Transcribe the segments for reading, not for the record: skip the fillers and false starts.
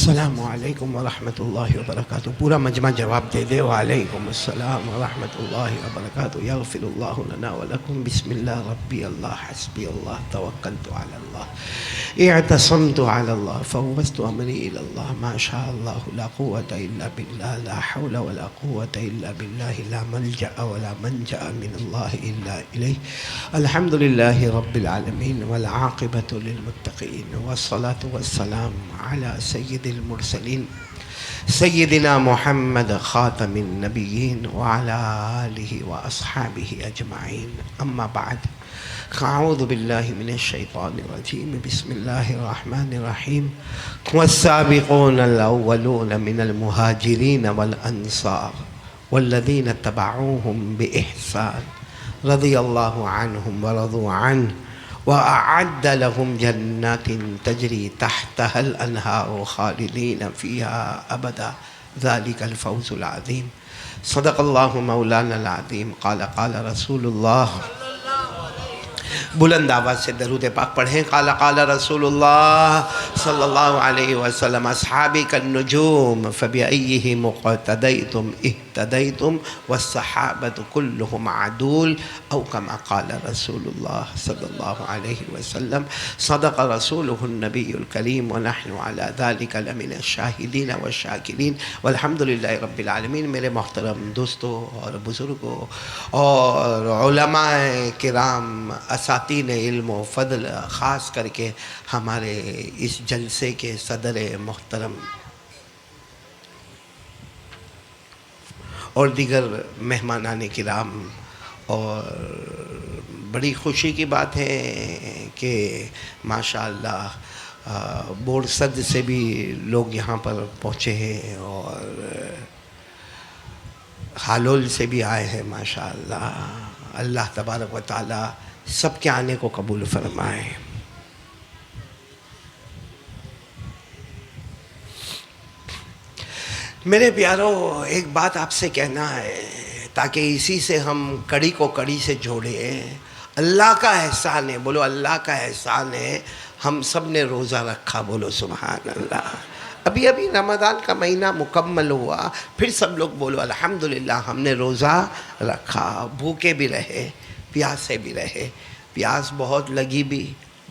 السلام علیکم ورحمۃ اللہ وبرکاتہ. پورا مجمع جواب دے دے. وعلیکم السلام ورحمۃ اللہ وبرکاتہ. یغفر اللہ لنا ولکم. بسم اللہ ربی اللہ حسبی اللہ توکلت علی اللہ اعتصمت علی اللہ فوضت امری الی اللہ ما شاء اللہ لا قوة الا باللہ لا حول ولا قوة الا باللہ لا ملجأ ولا منجأ من اللہ الا الیہ. الحمد للہ رب العالمین والعاقبۃ للمتقین والصلاة والسلام علی سید المرسلین سیدنا محمد خاتم النبیین وعلی آلہ واصحابہ اجمعین. اما بعد اعوذ باللہ من الشیطان الرجیم. بسم اللہ الرحمن الرحیم. والسابقون الاولون من المہاجرین والانصار والذین اتبعوهم بإحسان رضی اللہ عنہم ورضوا عنہ وأعد لهم جنات تجري تحتها الأنهار خالدين فيها أبدا ذلك الفوز العظيم. صدق الله مولانا العظيم. قال رسول الله. بلند آواز سے درود پاک پڑھیں. قال رسول اللہ صلی اللہ علیہ وسلم اصحابی کالنجوم فبأیہم اقتدیتم اہتدیتم والصحابۃ کلہم عدول او کما قال رسول اللہ صلی اللہ علیہ وسلم. صدق رسولہ النبی الکریم ونحن علی ذلک لمن الشاہدین والشاکرین والحمد للہ رب العالمین. میرے محترم دوستوں اور بزرگوں اور علماء کرام اساتین علم و فضل، خاص کر کے ہمارے اس جلسے کے صدر محترم اور دیگر مہمانان کرام، اور بڑی خوشی کی بات ہے کہ ماشاءاللہ بورسد سے بھی لوگ یہاں پر پہنچے ہیں اور ہالول سے بھی آئے ہیں. ماشاءاللہ اللہ تبارک و تعالی سب کے آنے کو قبول فرمائے. میرے پیارو، ایک بات آپ سے کہنا ہے تاکہ اسی سے ہم کڑی کو کڑی سے جوڑیں. اللہ کا احسان ہے، بولو اللہ کا احسان ہے. ہم سب نے روزہ رکھا، بولو سبحان اللہ. ابھی رمضان کا مہینہ مکمل ہوا، پھر سب لوگ بولو الحمدللہ ہم نے روزہ رکھا. بھوکے بھی رہے، پیاسے بھی رہے. پیاس بہت لگی بھی،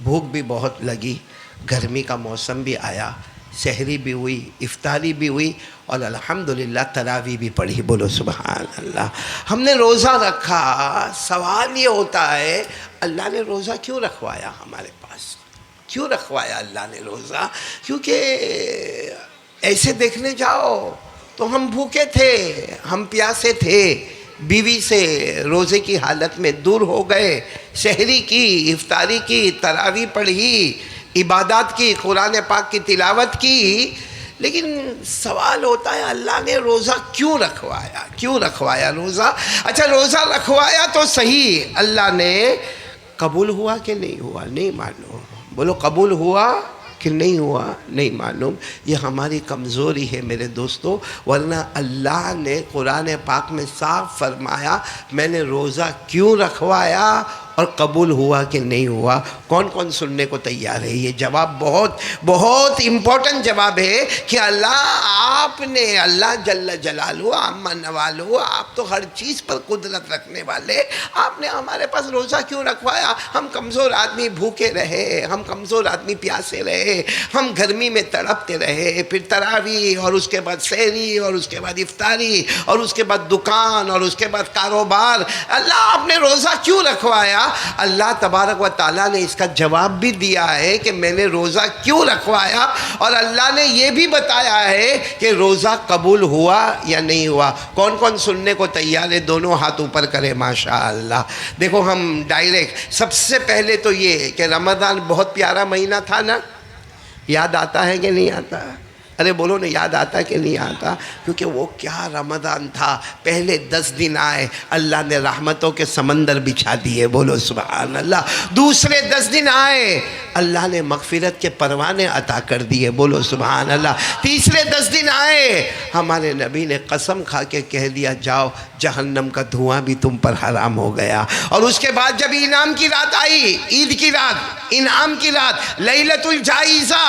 بھوک بھی بہت لگی. گرمی کا موسم بھی آیا، سحری بھی ہوئی، افطاری بھی ہوئی اور الحمدللہ تراویح بھی پڑھی. بولو سبحان اللہ. ہم نے روزہ رکھا. سوال یہ ہوتا ہے اللہ نے روزہ کیوں رکھوایا ہمارے پاس؟ کیوں رکھوایا اللہ نے روزہ؟ کیونکہ ایسے دیکھنے جاؤ تو ہم بھوکے تھے، ہم پیاسے تھے، بیوی سے روزے کی حالت میں دور ہو گئے، سحری کی، افطاری کی، تراویح پڑھی، عبادات کی، قرآن پاک کی تلاوت کی. لیکن سوال ہوتا ہے اللہ نے روزہ کیوں رکھوایا؟ کیوں رکھوایا روزہ؟ اچھا روزہ رکھوایا تو صحیح، اللہ نے قبول ہوا کہ نہیں ہوا؟ نہیں معلوم. بولو قبول ہوا کہ نہیں ہوا؟ نہیں معلوم. یہ ہماری کمزوری ہے میرے دوستو، ورنہ اللہ نے قرآن پاک میں صاف فرمایا میں نے روزہ کیوں رکھوایا اور قبول ہوا کہ نہیں ہوا. کون کون سننے کو تیار ہے؟ یہ جواب بہت بہت امپورٹنٹ جواب ہے کہ آپ نے، اللہ جل جلالہ عما نوالہ، آپ تو ہر چیز پر قدرت رکھنے والے، آپ نے ہمارے پاس روزہ کیوں رکھوایا؟ ہم کمزور آدمی بھوکے رہے، ہم کمزور آدمی پیاسے رہے، ہم گرمی میں تڑپتے رہے، پھر تراویح اور اس کے بعد سحری اور اس کے بعد افطاری اور اس کے بعد دکان اور اس کے بعد کاروبار. اللہ آپ نے روزہ کیوں رکھوایا؟ اللہ تبارک و تعالیٰ نے اس کا جواب بھی دیا ہے کہ میں نے روزہ کیوں رکھوایا، اور اللہ نے یہ بھی بتایا ہے کہ روزہ قبول ہوا یا نہیں ہوا. کون کون سننے کو تیار ہے؟ دونوں ہاتھ اوپر کرے ماشاءاللہ. دیکھو ہم ڈائریکٹ سب سے پہلے تو یہ کہ رمضان بہت پیارا مہینہ تھا نا. یاد آتا ہے کہ نہیں آتا؟ ارے بولو نا، یاد آتا کہ نہیں آتا؟ کیونکہ وہ کیا رمضان تھا. پہلے 10 دن آئے، اللہ نے رحمتوں کے سمندر بچھا دیے. بولو سبحان اللہ. دوسرے 10 دن آئے، اللہ نے مغفرت کے پروانے عطا کر دیے. بولو سبحان اللہ. تیسرے 10 دن آئے، ہمارے نبی نے قسم کھا کے کہہ دیا جاؤ جہنم کا دھواں بھی تم پر حرام ہو گیا. اور اس کے بعد جب انعام کی رات آئی، عید کی رات، انعام کی رات، لیلۃ الجائزہ،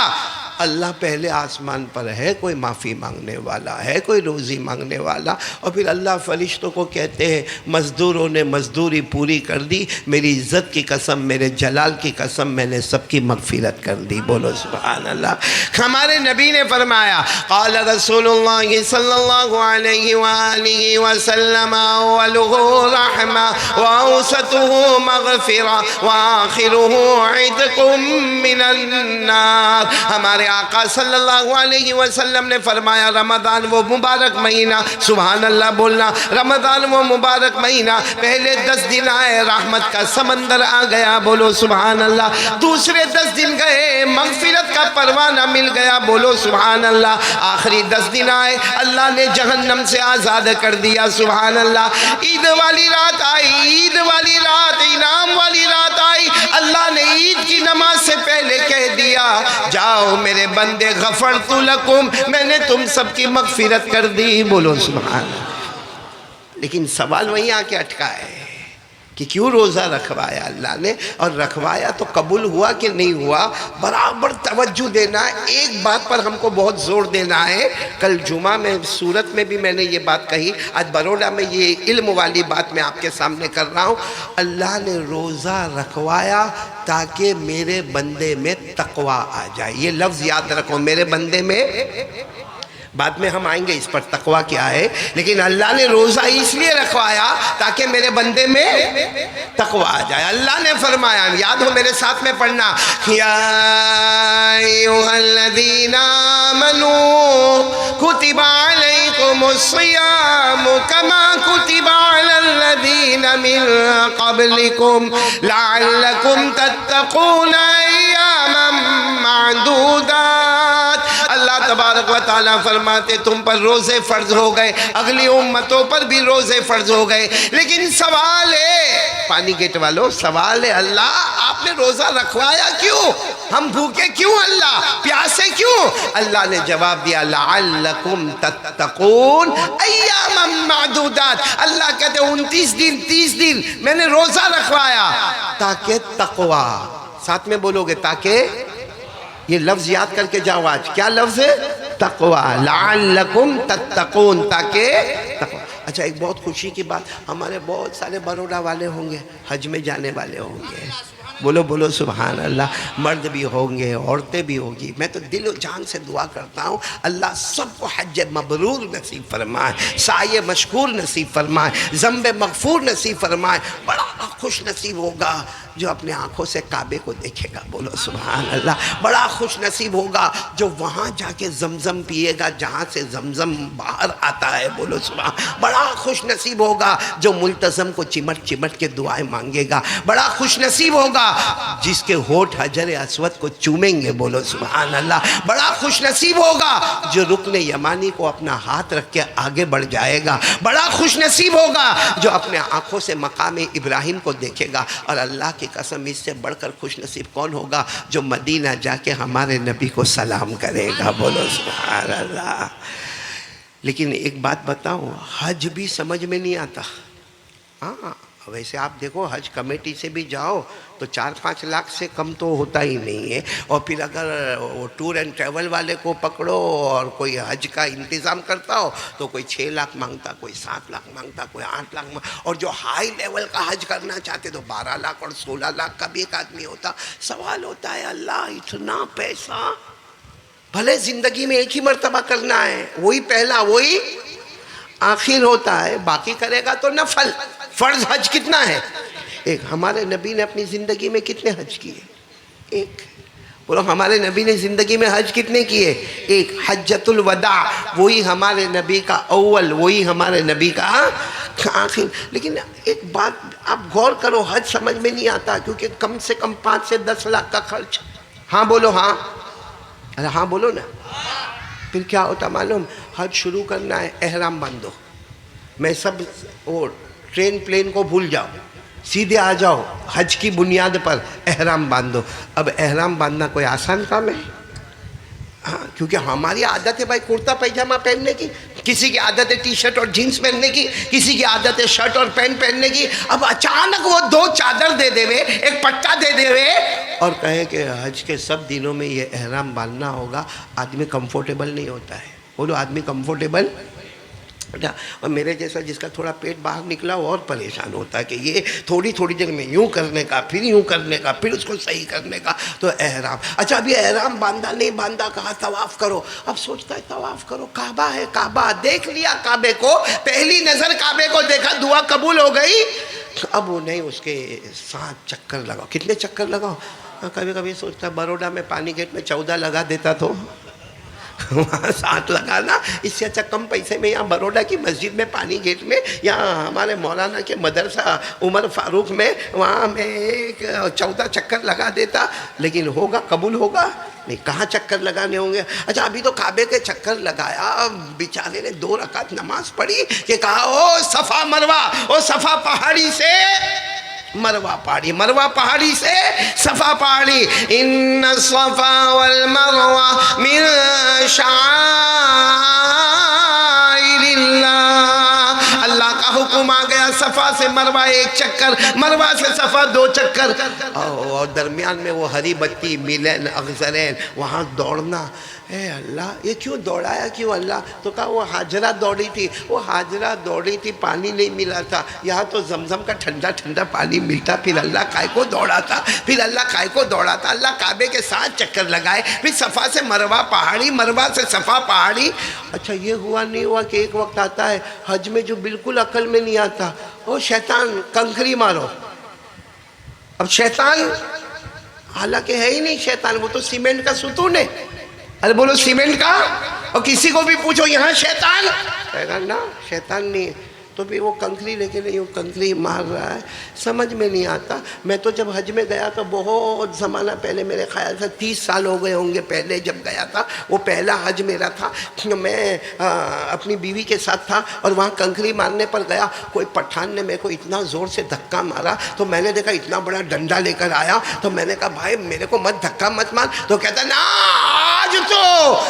اللہ پہلے آسمان پر ہے، کوئی معافی مانگنے والا ہے، کوئی روزی مانگنے والا، اور پھر اللہ فرشتوں کو کہتے ہیں مزدوروں نے مزدوری پوری کر دی، میری عزت کی قسم، میرے جلال کی قسم، میں نے سب کی مغفرت کر دی. بولو سبحان اللہ. ہمارے نبی نے فرمایا قال رسول اللہ صلی اللہ علیہ وآلہ وسلم اولہ رحمہ واوسطہ مغفرہ وآخرہ عتق من النار. ہمارے آقا صلی اللہ علیہ وسلم نے فرمایا رمضان وہ مبارک مہینہ، سبحان اللہ بولنا، رمضان وہ مبارک مہینہ، پہلے 10 دن آئے رحمت کا سمندر آ گیا، بولو سبحان اللہ. دوسرے 10 دن گئے مغفرت کا پروانہ مل گیا، بولو سبحان اللہ. آخری 10 دن آئے اللہ نے جہنم سے آزاد کر دیا، سبحان اللہ. عید والی رات آئی، عید والی رات، انعام والی رات آئی، اللہ نے عید کی نماز سے پہلے کہہ دیا جاؤ میرے بندے غفرت لکم، میں نے تم سب کی مغفرت کر دی، بولو سبحان اللہ. لیکن سوال وہیں آ کے اٹکا ہے کہ کیوں روزہ رکھوایا اللہ نے، اور رکھوایا تو قبول ہوا کہ نہیں ہوا. برابر توجہ دینا ہے، ایک بات پر ہم کو بہت زور دینا ہے. کل جمعہ میں سورت میں بھی میں نے یہ بات کہی، آج بروڈا میں یہ علم والی بات میں آپ کے سامنے کر رہا ہوں. اللہ نے روزہ رکھوایا تاکہ میرے بندے میں تقوی آ جائے. یہ لفظ یاد رکھو، میرے بندے میں، بعد میں ہم آئیں گے اس پر تقوی کیا ہے، لیکن اللہ نے روزہ اس لیے رکھوایا تاکہ میرے بندے میں تقوی آ جائے. اللہ نے فرمایا، یاد ہو میرے ساتھ میں پڑھنا، یا ایھا الذین آمنوا کتب علیکم الصیام کما کتب علی الذین من قبلکم لعلکم تتقون ایاما معدودات. اللہ تبارک و تعالیٰ فرماتے تم پر روزے فرض ہو گئے، اگلی امتوں پر بھی روزے فرض ہو گئے، لیکن سوال ہے، پانی گیٹ والوں سوال ہے، اللہ آپ نے روزہ رکھوایا کیوں؟ ہم بھوکے کیوں؟ اللہ پیاسے کیوں؟ اللہ نے جواب دیا لعلکم تتقون ایاما معدودات. اللہ کہتے 29 دن 30 دن میں نے روزہ رکھوایا تاکہ تقوی، ساتھ میں بولو گے تاکہ، یہ لفظ یاد کر کے جاؤ. آج کیا لفظ ہے؟ تقوی. لعلکم تتقون، تاکہ تقوی. اچھا ایک بہت خوشی کی بات، ہمارے بہت سارے بروڈا والے ہوں گے، حج میں جانے والے ہوں گے، بولو بولو سبحان اللہ. مرد بھی ہوں گے، عورتیں بھی ہوں گی. میں تو دل و جان سے دعا کرتا ہوں اللہ سب کو حج مبرور نصیب فرمائے، سعی مشکور نصیب فرمائے، ذنب مغفور نصیب فرمائے. بڑا خوش نصیب ہوگا جو اپنے آنکھوں سے کعبے کو دیکھے گا، بولو سبحان اللہ. بڑا خوش نصیب ہوگا جو وہاں جا کے زمزم پیے گا جہاں سے زمزم باہر آتا ہے، بولو سبحان. بڑا خوش نصیب ہوگا جو ملتزم کو چمٹ چمٹ کے دعائیں مانگے گا. بڑا خوش نصیب ہوگا جس کے ہونٹ حجر اسود کو چومیں گے، بولو سبحان اللہ. بڑا خوش نصیب ہوگا جو رکن یمانی کو اپنا ہاتھ رکھ کے آگے بڑھ جائے گا. بڑا خوش نصیب ہوگا جو اپنے آنکھوں سے مقام ابراہیم کو دیکھے گا. اور اللہ کی قسم اس سے بڑھ کر خوش نصیب کون ہوگا جو مدینہ جا کے ہمارے نبی کو سلام کرے گا، بولو سبحان اللہ. لیکن ایک بات بتاؤں، حج بھی سمجھ میں نہیں آتا. ہاں ویسے آپ دیکھو حج کمیٹی سے بھی جاؤ تو 4-5 لاکھ سے کم تو ہوتا ہی نہیں ہے. اور پھر اگر وہ ٹور اینڈ ٹریول والے کو پکڑو اور کوئی حج کا انتظام کرتا ہو تو کوئی 6 لاکھ مانگتا، کوئی 7 لاکھ مانگتا، کوئی 8 لاکھ مانگتا. اور جو ہائی لیول کا حج کرنا چاہتے تو 12 لاکھ اور 16 لاکھ کا بھی ایک آدمی ہوتا. سوال ہوتا ہے اللہ اتنا پیسہ، بھلے زندگی میں ایک ہی مرتبہ کرنا ہے، وہی پہلا وہی آخر ہوتا ہے، باقی کرے گا تو نفل. فرض حج کتنا ہے؟ ایک. ہمارے نبی نے اپنی زندگی میں کتنے حج کیے؟ ایک. بولو ہمارے نبی نے زندگی میں حج کتنے کیے؟ ایک. حجۃ الوداع وہی ہمارے نبی کا اول، وہی ہمارے نبی کا آخر. لیکن ایک بات آپ غور کرو، حج سمجھ میں نہیں آتا کیونکہ کم سے کم 5 سے 10 لاکھ کا خرچ. ہاں بولو ہاں، ارے ہاں بولو نا. پھر کیا ہوتا معلوم؟ حج شروع کرنا ہے، احرام باندھو. میں سب وہ ٹرین پلین کو بھول جاؤ، سیدھے آ جاؤ حج کی بنیاد پر احرام باندھو. اب احرام باندھنا کوئی آسان کام ہے؟ ہاں کیونکہ ہماری عادت ہے بھائی کرتا پیجامہ پہننے کی، کسی کی عادت ہے ٹی شرٹ اور جینس پہننے کی، کسی کی عادت ہے شرٹ اور پینٹ پہننے کی. اب اچانک وہ 2 چادر دے دے وے، ایک پٹا دے دے وے، اور کہے کہ حج کے سب دنوں میں یہ احرام باندھنا ہوگا، آدمی کمفورٹیبل نہیں ہوتا ہے. بولو آدمی کمفورٹیبل. اور میرے جیسا جس کا تھوڑا پیٹ باہر نکلا وہ اور پریشان ہوتا ہے کہ یہ تھوڑی تھوڑی دیر میں یوں کرنے کا، پھر یوں کرنے کا، پھر اس کو صحیح کرنے کا. تو احرام، اچھا ابھی احرام باندھا نہیں باندھا، کہا طواف کرو. اب سوچتا ہے طواف کرو، کعبہ ہے، کعبہ دیکھ لیا، کعبے کو پہلی نظر کعبے کو دیکھا، دعا قبول ہو گئی. اب وہ نہیں، اس کے 7 چکر لگاؤ. کتنے چکر لگاؤ؟ کبھی کبھی سوچتا ہے بروڈا میں پانی گیٹ میں 14 لگا دیتا تو وہاں 7 لگانا، اس سے اچھا کم پیسے میں یہاں بروڈا کی مسجد میں پانی گیٹ میں، یہاں ہمارے مولانا کے مدرسہ عمر فاروق میں، وہاں میں 14 چکر لگا دیتا. لیکن ہوگا؟ قبول ہوگا نہیں. کہاں چکر لگانے ہوں گے؟ اچھا ابھی تو کعبے کے چکر لگایا، بیچارے نے 2 رکعت نماز پڑھی کہ کہا او صفا مروہ، او صفا پہاڑی سے مروہ پہاڑی، مروہ پہاڑی سے صفا پہاڑی. ان الصفا والمروہ من شعائر اللہ. اللہ کا حکم آ گیا، صفا سے مروہ 1 چکر، مروہ سے صفا 2 چکر، اور درمیان میں وہ ہری بتی میلین اغزرین، وہاں دوڑنا. اے اللہ یہ کیوں دوڑایا کیوں اللہ؟ تو کہا وہ حاجرہ دوڑی تھی، وہ حاجرہ دوڑی تھی، پانی نہیں ملا تھا، یہاں تو زمزم کا ٹھنڈا ٹھنڈا پانی ملتا، پھر اللہ کائے کو دوڑا تھا، پھر اللہ کائے کو دوڑا تھا. اللہ کعبے کے 7 چکر لگائے، پھر صفا سے مروہ پہاڑی، مروہ سے صفا پہاڑی. اچھا یہ ہوا نہیں ہوا کہ ایک وقت آتا ہے حج میں جو بالکل عقل میں نہیں آتا، او شیطان کنکری مارو. اب شیطان حالانکہ ہے ہی نہیں شیطان، وہ تو سیمنٹ کا ستون ہے. ارے بولو سیمنٹ کا. اور کسی کو بھی پوچھو یہاں شیطان، کہے گا نا شیطان نہیں. تو بھی وہ کنکری لے کے نہیں، وہ کنکری مار رہا ہے، سمجھ میں نہیں آتا. میں تو جب حج میں گیا تو بہت زمانہ پہلے، میرے خیال سے 30 سال ہو گئے ہوں گے پہلے جب گیا تھا، وہ پہلا حج میرا تھا. میں اپنی بیوی کے ساتھ تھا اور وہاں کنکری مارنے پر گیا. کوئی پٹھان نے میرے کو اتنا زور سے دھکا مارا تو میں نے دیکھا اتنا بڑا ڈنڈا لے کر آیا. تو میں نے کہا بھائی میرے کو مت دھکا مت مار. تو کہتا نا آج تو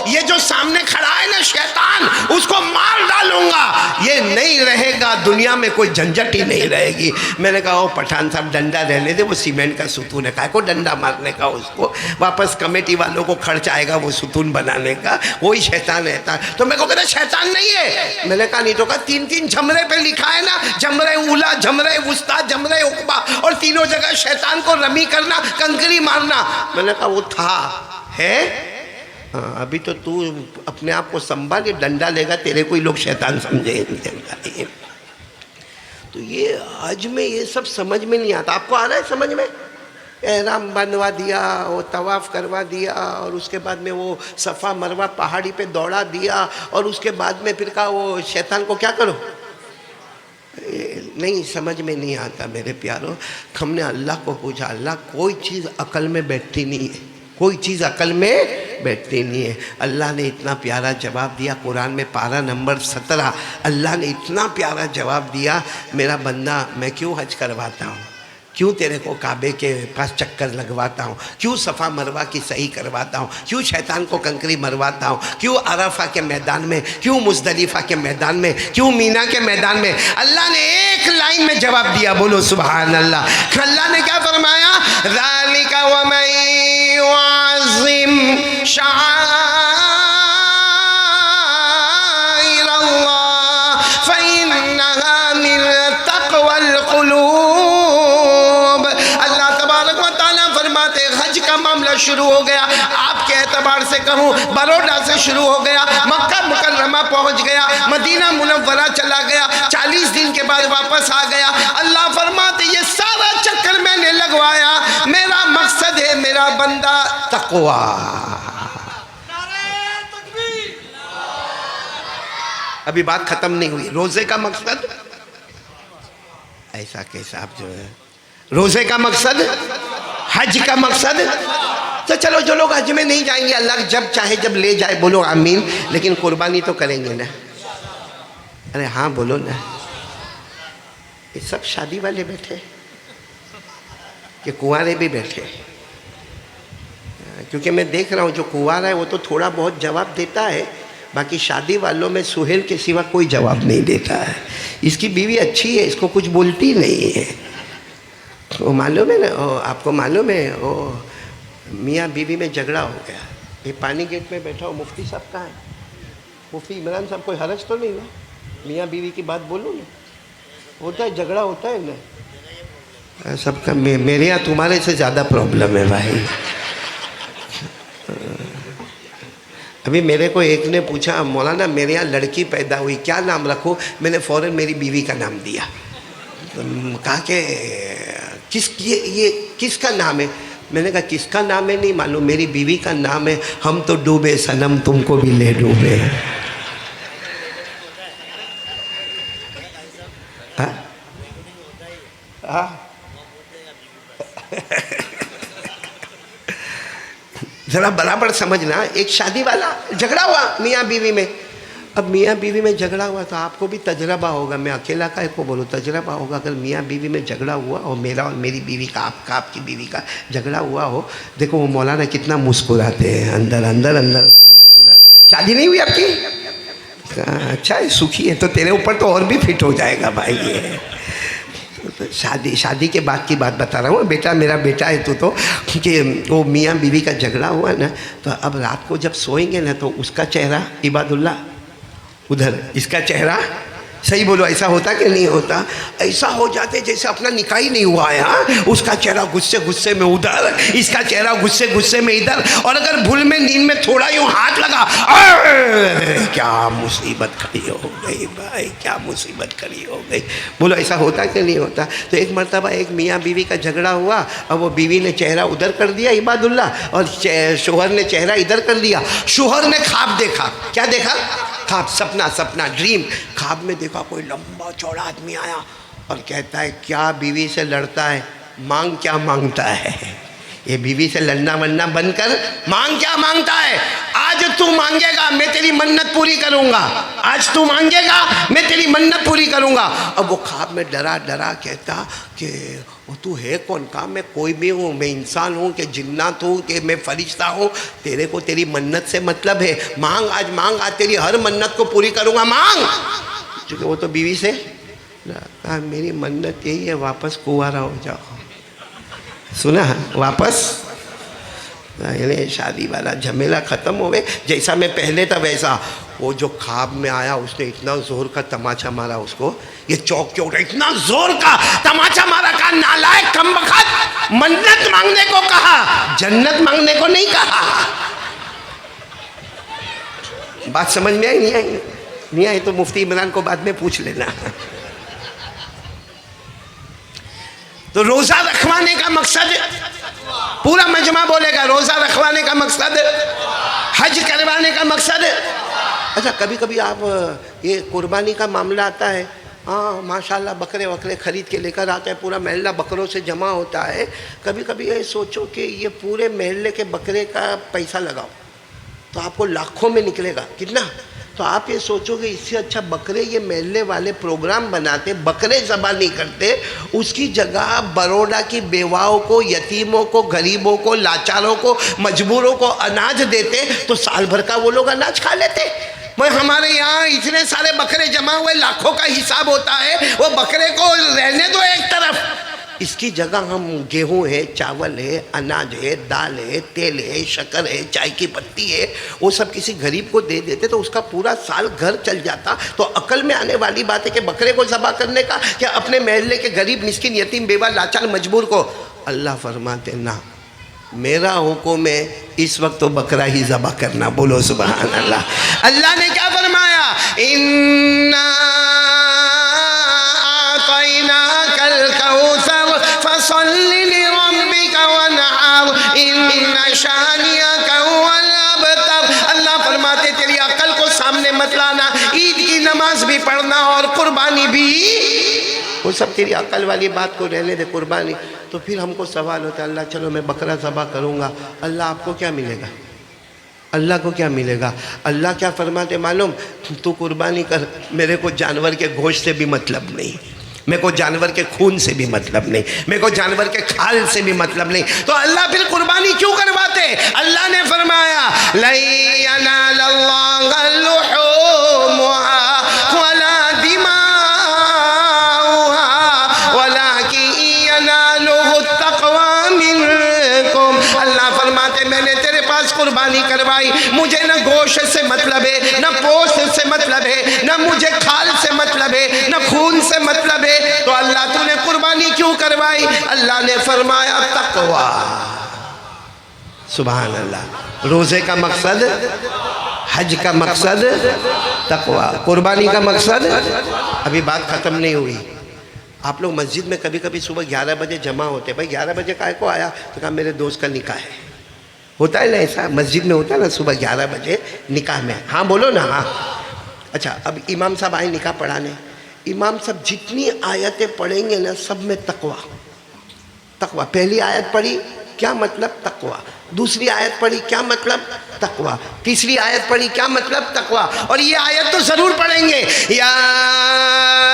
یہ جو سامنے کھڑا ہے نا شیطان، اس کو مار ڈالوں گا، یہ نہیں رہے گا دنیا میں، کوئی جھنجھٹ ہی نہیں رہے گی. میں نے کہا او پٹھان صاحب ڈنڈا رہنے دے، وہ سیمنٹ کا ستون ہے، کہا کو ڈنڈا مارنے کا، اس کو واپس کمیٹی والوں کو خرچ آئے گا وہ ستون بنانے کا، وہی شیطان رہتا ہے. تو میں کو کہتا شیطان نہیں ہے. میں نے کہا نہیں. تو کہا 3 جھمرے پہ لکھا ہے نا، جھمرے اولا، جھمرے وسطیٰ، جھمرے عقبہ، اور تینوں جگہ شیطان کو رمی کرنا، کنکری مارنا. میں نے کہا وہ تھا ہے. ابھی تو تو اپنے آپ کو سنبھال، یہ ڈنڈا لے گا تیرے کوئی لوگ شیطان سمجھے. تو یہ حج میں یہ سب سمجھ میں نہیں آتا. آپ کو آ رہا ہے سمجھ میں؟ احرام بندوا دیا، وہ طواف کروا دیا، اور اس کے بعد میں وہ صفا مروہ پہاڑی پہ دوڑا دیا، اور اس کے بعد میں پھر کہا وہ شیطان کو کیا کرو. نہیں سمجھ میں نہیں آتا میرے پیاروں. ہم نے اللہ کو پوچھا، اللہ کوئی چیز عقل میں بیٹھتی نہیں ہے، کوئی چیز عقل میں بیٹھتی نہیں ہے. اللہ نے اتنا پیارا جواب دیا قرآن میں، پارہ نمبر 17. اللہ نے اتنا پیارا جواب دیا، میرا بندہ میں کیوں حج کرواتا ہوں، کیوں تیرے کو کعبے کے پاس چکر لگواتا ہوں، کیوں صفا مروہ کی صحیح کرواتا ہوں، کیوں شیطان کو کنکری مرواتا ہوں، کیوں عرفہ کے میدان میں، کیوں مزدلفہ کے میدان میں، کیوں مینا کے میدان میں. اللہ نے ایک لائن میں جواب دیا، بولو سبحان اللہ. اللہ نے کیا فرمایا؟ ذَلِكَ وَمَن يُعَظِّمْ شَعَائِرَ اللَّهِ فَإِنَّهَا مِن تَقْوَى الْقُلُوبِ. اللہ تبارک و تعالیٰ فرماتے حج کا معاملہ شروع ہو گیا. آپ کے اعتبار سے کہوں بروڈا سے شروع ہو گیا، مکہ مکرمہ پہنچ گیا، مدینہ منورہ چلا گیا، 40 دن کے بعد واپس آ گیا. اللہ فرماتے یہ سارا چکر میں نے لگوایا، میرا مقصد ہے میرا بندہ تقوی. ابھی بات ختم نہیں ہوئی. روزے کا مقصد ایسا کیسا، آپ جو ہے روزے کا مقصد، حج کا مقصد. تو چلو جو لوگ حج میں نہیں جائیں گے اللہ جب چاہے جب لے جائے، بولو آمین. لیکن قربانی تو کریں گے نا. ارے ہاں بولو نا. یہ سب شادی والے بیٹھے کہ کنوارے بھی بیٹھے؟ کیونکہ میں دیکھ رہا ہوں جو کنوارا ہے وہ تو تھوڑا بہت جواب دیتا ہے، باقی شادی والوں میں سہیل کے سوا کوئی جواب نہیں دیتا ہے. اس کی بیوی اچھی ہے، اس کو کچھ بولتی نہیں ہے. وہ معلوم ہے نا، آپ کو معلوم ہے وہ میاں بیوی میں جھگڑا ہو گیا. یہ پانی گیٹ میں بیٹھا ہو مفتی صاحب کہاں ہے؟ مفتی عمران صاحب کوئی حرج تو نہیں نا؟ میاں بیوی کی بات بولو نا. ہوتا ہے جھگڑا ہوتا ہے نا سب کا. میرے یہاں تمہارے سے زیادہ پرابلم ہے بھائی. ابھی میرے کو ایک نے پوچھا مولانا میرے یہاں لڑکی پیدا ہوئی کیا نام رکھوں؟ میں نے فوراً میری بیوی کا نام دیا. کہا کہ یہ کس کا نام ہے؟ میں نے کہا کس کا نام ہے نہیں معلوم، میری بیوی کا نام ہے ہم تو ڈوبے صنم تم کو بھی لے ڈوبے. ذرا برابر سمجھنا. ایک شادی والا جھگڑا ہوا میاں بیوی میں. اب میاں بیوی میں جھگڑا ہوا تو آپ کو بھی تجربہ ہوگا، میں اکیلا کا کو بولوں تجربہ ہوگا. اگر میاں بیوی میں جھگڑا ہوا اور میرا اور میری بیوی کا آپ کی بیوی کا جھگڑا ہوا ہو، دیکھو وہ مولانا کتنا مسکراتے ہیں اندر اندر اندر مسکراتے. شادی نہیں ہوئی آپ کی؟ اچھا ہے سکھی ہے تو تیرے اوپر تو اور بھی فٹ ہو جائے گا بھائی. یہ شادی کے بعد کی بات بتا رہا ہوں. بیٹا میرا بیٹا ہے تو کہ وہ میاں بیوی کا جھگڑا ہوا نا تو اب رات کو جب سوئیں گے نا تو اس کا چہرہ عباد اللہ ادھر، اس کا چہرہ صحیح بولو ایسا ہوتا کہ نہیں ہوتا؟ ایسا ہو جاتے جیسے اپنا نکاح ہی نہیں ہوا ہے. اس کا چہرہ غصے میں ادھر، اس کا چہرہ غصے میں ادھر. اور اگر بھول میں نیند میں تھوڑا یوں ہاتھ لگا، کیا مصیبت کھڑی ہو گئی بھائی، کیا مصیبت کھڑی ہو گئی. بولو ایسا ہوتا کہ نہیں ہوتا؟ تو ایک مرتبہ ایک میاں بیوی کا جھگڑا ہوا اور وہ بیوی نے چہرہ ادھر کر دیا عباد اللہ اور شوہر نے چہرہ ادھر کر دیا. شوہر نے خواب دیکھا. کیا دیکھا؟ خواب، سپنا ڈریم. خواب میں دیکھا کوئی لمبا چوڑا آدمی آیا اور کہتا ہے کیا بیوی سے لڑتا ہے، مانگ کیا مانگتا ہے. یہ بیوی سے لڑنا ورنا بند کر، مانگ کیا مانگتا ہے. آج تو مانگے گا میں تیری منت پوری کروں گا، آج تو مانگے گا میں تیری منت پوری کروں گا. اب وہ خواب میں ڈرا کہتا کہ وہ تو ہے کون؟ کہا میں کوئی بھی ہوں، میں انسان ہوں کہ جنات ہوں کہ میں فرشتہ ہوں، تیرے کو تیری منت سے مطلب ہے. مانگ آج تیری ہر منت کو پوری کروں گا، مانگ. چونکہ وہ تو بیوی سے کہا میری منت یہی ہے واپس کنوارا ہو جاؤ. سنا واپس یعنی شادی والا جھمیلا ختم ہوئے. جیسا میں پہلے تھا ویسا. وہ جو خواب میں آیا اس نے اتنا زور کا تماچا مارا اس کو، یہ چوک کے اٹھا، اتنا زور کا تماچا مارا. کہا نالائق کمبخت، منت مانگنے کو کہا، جنت مانگنے کو نہیں کہا. بات سمجھ میں آئی؟ نہیں آئی تو مفتی عمران کو بعد میں پوچھ لینا. تو روزہ رکھوانے کا مقصد، پورا مجمع بولے گا روزہ رکھوانے کا مقصد، حج کروانے کا مقصد. اچھا کبھی کبھی آپ یہ قربانی کا معاملہ آتا ہے، ہاں ماشاءاللہ بکرے وکرے خرید کے لے کر آتے ہیں، پورا محلہ بکروں سے جمع ہوتا ہے. کبھی کبھی یہ سوچو کہ یہ پورے محلے کے بکرے کا پیسہ لگاؤ تو آپ کو لاکھوں میں نکلے گا. کتنا؟ تو آپ یہ سوچو کہ اس سے اچھا بکرے یہ محلے والے پروگرام بناتے، بکرے ذبح نہیں کرتے، اس کی جگہ بروڈا کی بیواؤں کو، یتیموں کو، غریبوں کو، لاچاروں کو، مجبوروں کو اناج دیتے تو سال بھر کا وہ لوگ اناج کھا لیتے. ہمارے یہاں اتنے سارے بکرے جمع ہوئے، لاکھوں کا حساب ہوتا ہے، وہ بکرے کو رہنے دو ایک طرف. اس کی جگہ ہم گیہوں ہے، چاول ہے، اناج ہے، دال ہے، تیل ہے، شکر ہے، چائے کی پتی ہے، وہ سب کسی غریب کو دے دیتے تو اس کا پورا سال گھر چل جاتا. تو عقل میں آنے والی بات ہے کہ بکرے کو ذبح کرنے کا کہ اپنے محلے کے غریب مسکین یتیم بیوہ لاچار مجبور کو. اللہ فرماتے نہ، میرا حکم ہے اس وقت تو بکرا ہی ذبح کرنا. بولو سبحان اللہ. اللہ نے کیا فرمایا؟ اِنَّا أَعْطَيْنَاكَ الْكَوْثَرَ فَصَلِّ لِرَبِّكَ وَانْحَرْ إِنَّ شَانِئَكَ هُوَ الْأَبْتَرُ. اللہ فرماتے تیری عقل کو سامنے مت لانا، عید کی نماز بھی پڑھنا اور قربانی بھی، وہ سب تیری عقل والی بات کو رہنے دے. قربانی تو پھر ہم کو سوال ہوتا ہے اللہ چلو میں بکرا ذبح کروں گا، اللہ آپ کو کیا ملے گا؟ اللہ کو کیا ملے گا؟ اللہ کیا فرماتے معلوم؟ تو قربانی کر، میرے کو جانور کے گوشت سے بھی مطلب نہیں، میرے کو جانور کے خون سے بھی مطلب نہیں، میرے کو جانور کے کھال سے بھی مطلب نہیں. تو اللہ پھر قربانی کیوں کرواتے؟ اللہ نے فرمایا لَن يَنَالَ اللَّهَ لُحُومُهَا وَلَا دِمَاؤُهَا وَلَكِن يَنَالُهُ التَّقْوَى مِنكُمْ. اللہ فرمایا مطلب ہے، نہ مجھے کھال سے مطلب ہے، نہ خون سے مطلب ہے، تو اللہ تو نے قربانی کیوں کروائی؟ اللہ نے فرمایا تقوی۔ سبحان اللہ۔ روزے کا مقصد، حج کا مقصد تقوی، قربانی کا مقصد۔ ابھی بات ختم نہیں ہوئی۔ آپ لوگ مسجد میں کبھی کبھی صبح 11 بجے جمع ہوتے، بھائی 11 بجے کائے کو آیا؟ تو کہا میرے دوست کا نکاح ہے۔ ہوتا ہے نا ایسا؟ مسجد میں ہوتا ہے نا صبح 11 بجے نکاح میں؟ ہاں بولو نا ہاں۔ اچھا، اب امام صاحب آئے نکاح پڑھانے، امام صاحب جتنی آیتیں پڑھیں گے نا سب میں تقوی۔ تقوی، پہلی آیت پڑھی کیا مطلب؟ تقوی۔ دوسری آیت پڑھی کیا مطلب؟ تقوی۔ تیسری آیت پڑھی کیا مطلب؟ تقوی۔ اور یہ آیت تو ضرور پڑھیں گے، یا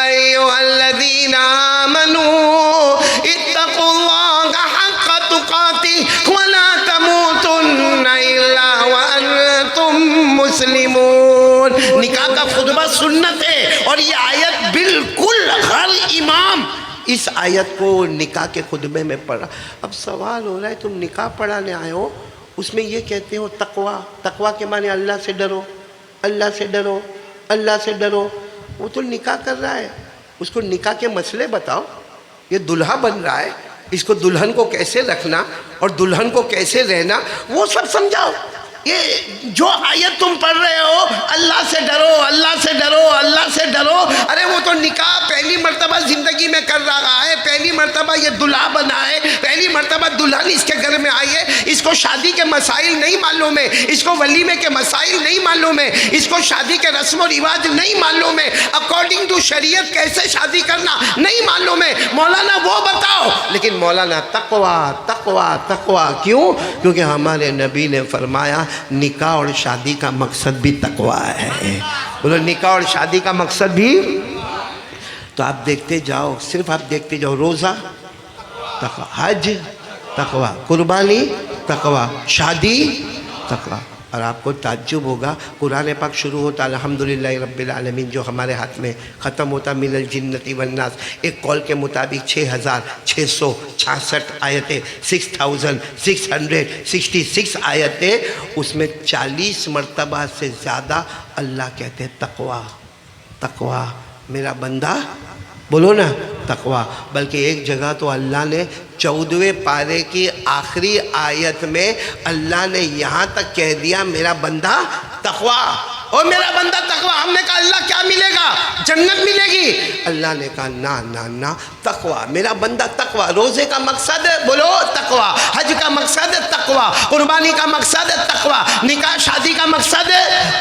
ایھا الذین آمنوا اتقوا اللہ حق تقاتہ ولا تموتن الا وانتم مسلمون۔ نکاح کا خطبہ سنت ہے، اور یہ آیت بالکل ہر امام اس آیت کو نکاح کے خطبے میں پڑھا۔ اب سوال ہو رہا ہے تم نکاح پڑھانے آئے ہو، اس میں یہ کہتے ہو تقوی۔ تقوی کے معنی اللہ سے ڈرو، اللہ سے ڈرو، اللہ سے ڈرو۔ وہ تو نکاح کر رہا ہے، اس کو نکاح کے مسئلے بتاؤ۔ یہ دلہا بن رہا ہے، اس کو دلہن کو کیسے رکھنا اور دلہن کو کیسے رہنا وہ سب سمجھاؤ۔ یہ جو آیت تم پڑھ رہے ہو اللہ سے ڈرو، اللہ سے ڈرو، اللہ سے ڈرو، ارے وہ تو نکاح پہلی مرتبہ زندگی میں کر رہا ہے، پہلی مرتبہ یہ دلہا بنا ہے، پہلی مرتبہ دلہن اس کے گھر میں آئی ہے، اس کو شادی کے مسائل نہیں معلوم ہے، اس کو ولیمے کے مسائل نہیں معلوم ہے، اس کو شادی کے رسم و رواج نہیں معلوم ہے، اکارڈنگ ٹو شریعت کیسے شادی کرنا نہیں معلوم ہے۔ مولانا وہ بتاؤ، لیکن مولانا تقوی تقوی تقوی کیوں؟ کیونکہ ہمارے نبی نے فرمایا نکاح اور شادی کا مقصد بھی تقوی ہے۔ بولو نکاح اور شادی کا مقصد بھی۔ تو آپ دیکھتے جاؤ، صرف آپ دیکھتے جاؤ، روزہ تقوی، حج تقوی، قربانی تقوی، شادی تقوی۔ اور آپ کو تعجب ہوگا، قرآن پاک شروع ہوتا الحمدللہ رب العالمین، جو ہمارے ہاتھ میں ختم ہوتا من الجنۃ والناس، ایک قول کے مطابق 6666 آیتیں، 6666 آیتیں، اس میں 40 مرتبہ سے زیادہ اللہ کہتے ہیں تقوی تقوی، میرا بندہ بولو نا تقوی۔ بلکہ ایک جگہ تو اللہ نے 14ویں پارے کی آخری آیت میں اللہ نے یہاں تک کہہ دیا میرا بندہ تقوی، اور میرا بندہ تقوی۔ ہم نے کہا اللہ کیا ملے گا؟ جنت ملے گی؟ اللہ نے کہا نا نا نا، تقوی، میرا بندہ تقوی۔ روزے کا مقصد بولو تقوی، حج کا مقصد تقوی، قربانی کا مقصد تقوی، نکاح شادی کا مقصد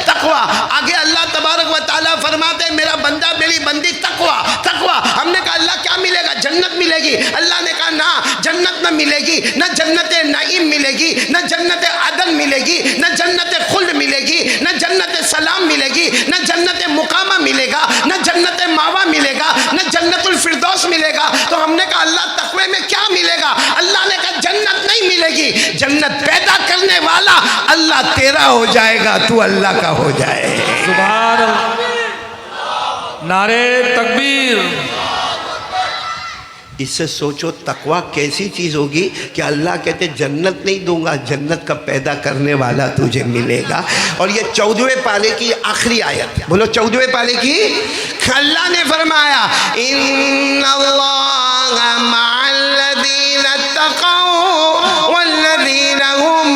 تقوی۔ آگے اللہ تبارک و تعالیٰ فرماتے ہیں میرا بندہ میری بندی تقوی تقوی۔ ہم نے کہا اللہ کیا ملے گا؟ جنت ملے گی؟ اللہ نے کہا نہ، جنت نہ ملے گی، نہ جنت نعیم ملے گی، نہ جنت عدن ملے گی، نہ جنت خلد ملے گی، نہ جنت سلام ملے گی، نہ جنت مقامہ ملے گا، نہ جنت ماوا ملے گا، نہ جنت الفردوس ملے گا۔ تو ہم نے کہا اللہ تقوی میں کیا ملے گا؟ اللہ نے کہا جنت نہیں ملے گی، جنت پیدا کرنے والا اللہ تیرا ہو جائے گا، تو اللہ کا ہو جائے۔ سبحان اللہ، نعرہ تکبیر۔ اس سے سوچو تقوی کیسی چیز ہوگی کہ اللہ کہتے جنت نہیں دوں گا، جنت کا پیدا کرنے والا تجھے ملے گا۔ اور یہ 14ویں پارے کی آخری آیت، بولو 14ویں پارے کی، اللہ نے فرمایا ان اللہ مع الذین اتقوا والذین هم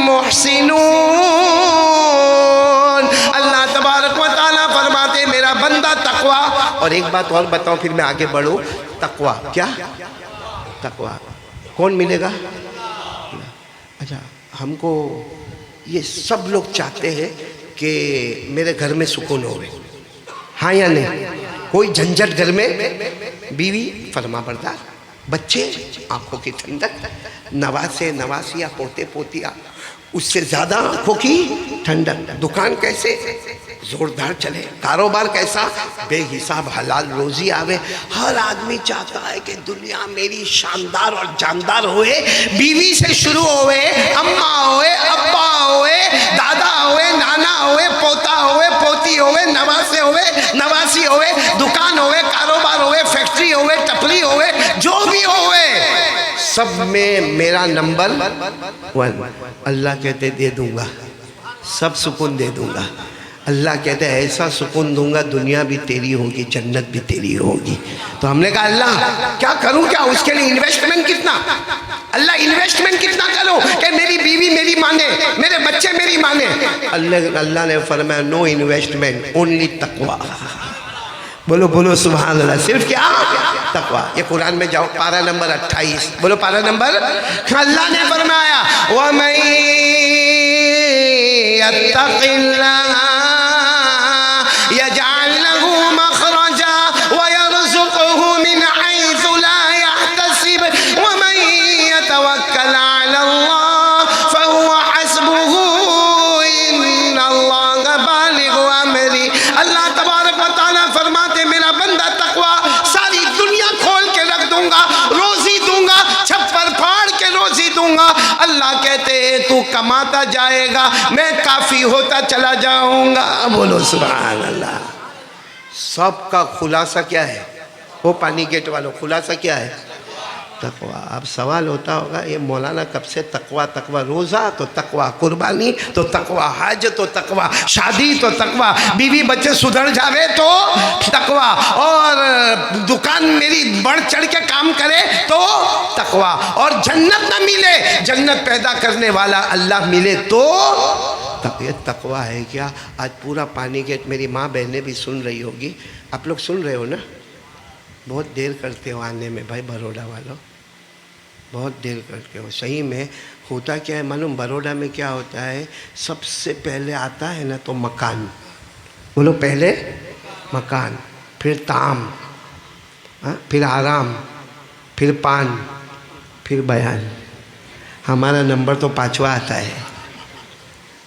محسنون۔ اللہ تبارک و تعالیٰ فرماتے میرا بندہ تقوی۔ اور ایک بات اور بتاؤں پھر میں آگے بڑھوں، تقوی کیا؟ تقوی کون ملے گا؟ اچھا، ہم کو یہ سب لوگ چاہتے ہیں کہ میرے گھر میں سکون ہوئے، ہاں یا نہیں؟ کوئی جھنجھٹ گھر میں، بیوی فرما بردار، بچے آنکھوں کی ٹھنڈک، نواسے نواسیاں پوتے پوتیاں اس سے زیادہ آنکھوں کی ٹھنڈک، دکان کیسے زوردار چلے، کاروبار کیسا بے حساب حلال روزی آوے۔ ہر آدمی چاہتا ہے کہ دنیا میری شاندار اور جاندار ہوئے، بیوی سے شروع ہوئے، اماں ہوئے، ابا ہوئے، دادا ہوئے، نانا ہوئے، پوتا ہوئے، پوتی ہوئے، نواسے ہوئے، نواسی ہوئے، دکان ہوئے، کاروبار ہوئے، فیکٹری ہوئے، ٹپری ہوئے، جو بھی ہوئے، سب میں میرا نمبر 1۔ اللہ کہتے دے دوں گا، سب سکون دے دوں گا۔ اللہ کہتے ہیں ایسا سکون دوں گا دنیا بھی تیری ہوگی جنت بھی تیری ہوگی. تو ہم نے کہا اللہ کیا کروں, کیا اس کے لیے انویسٹمنٹ کتنا, اللہ انویسٹمنٹ کتنا کروں کہ میری بیوی میری مانے, میرے بچے میری مانے. اللہ نے فرمایا نو انویسٹمنٹ اونلی تقوی. بولو بولو سبحان اللہ. صرف کیا تقوی. یہ قرآن میں جاؤ پارہ نمبر 28, بولو پارہ نمبر. اللہ نے فرمایا وَمَن يَتَّقِ اللَّهَ يَجْعَلْ لَهُ مَخْرَجًا وَيَرْزُقْهُ مِنْ حَيْثُ لَا يَحْتَسِبُ وَمَن يَتَوَكَّلْ عَلَى اللَّهِ فَهُوَ حَسْبُهُ إِنَّ اللَّهَ بَالِغُ أَمْرِهِ. اللہ تبارک و تعالیٰ فرماتے میرا بندہ تقوی ساری دنیا کھول کے رکھ دوں گا, روزی دوں گا, چھپر پھاڑ کے روزی دوں گا. اللہ کہتے تو کماتا جائے گا میں کافی ہوتا چلا جاؤں گا. بولو سبحان اللہ. سب کا خلاصہ کیا ہے, وہ پانی گیٹ والوں خلاصہ کیا ہے, تقوی. اب سوال ہوتا ہوگا یہ مولانا کب سے تقوی تقوی, روزہ تو تقوی, قربانی تو تقوی, حج تو تقوی, شادی تو تقوی, بیوی بچے سدھر جاوے تو تقوی, اور دکان میری بڑھ چڑھ کے کام کرے تو تقوی, اور جنت نہ ملے جنت پیدا کرنے والا اللہ ملے تو یہ تقوی ہے کیا. آج پورا پانی گیٹ میری ماں بہنیں بھی سن رہی ہوگی, آپ لوگ سن رہے ہو نا, بہت دیر کرتے ہو آنے میں بھائی بروڈا والوں, بہت دیر کرتے ہو. صحیح میں ہوتا کیا ہے معلوم, بروڈا میں کیا ہوتا ہے, سب سے پہلے آتا ہے نا تو مکان, بولو پہلے مکان, پھر طعام, پھر آرام, پھر پان, پھر بیان. ہمارا نمبر تو 5واں آتا ہے,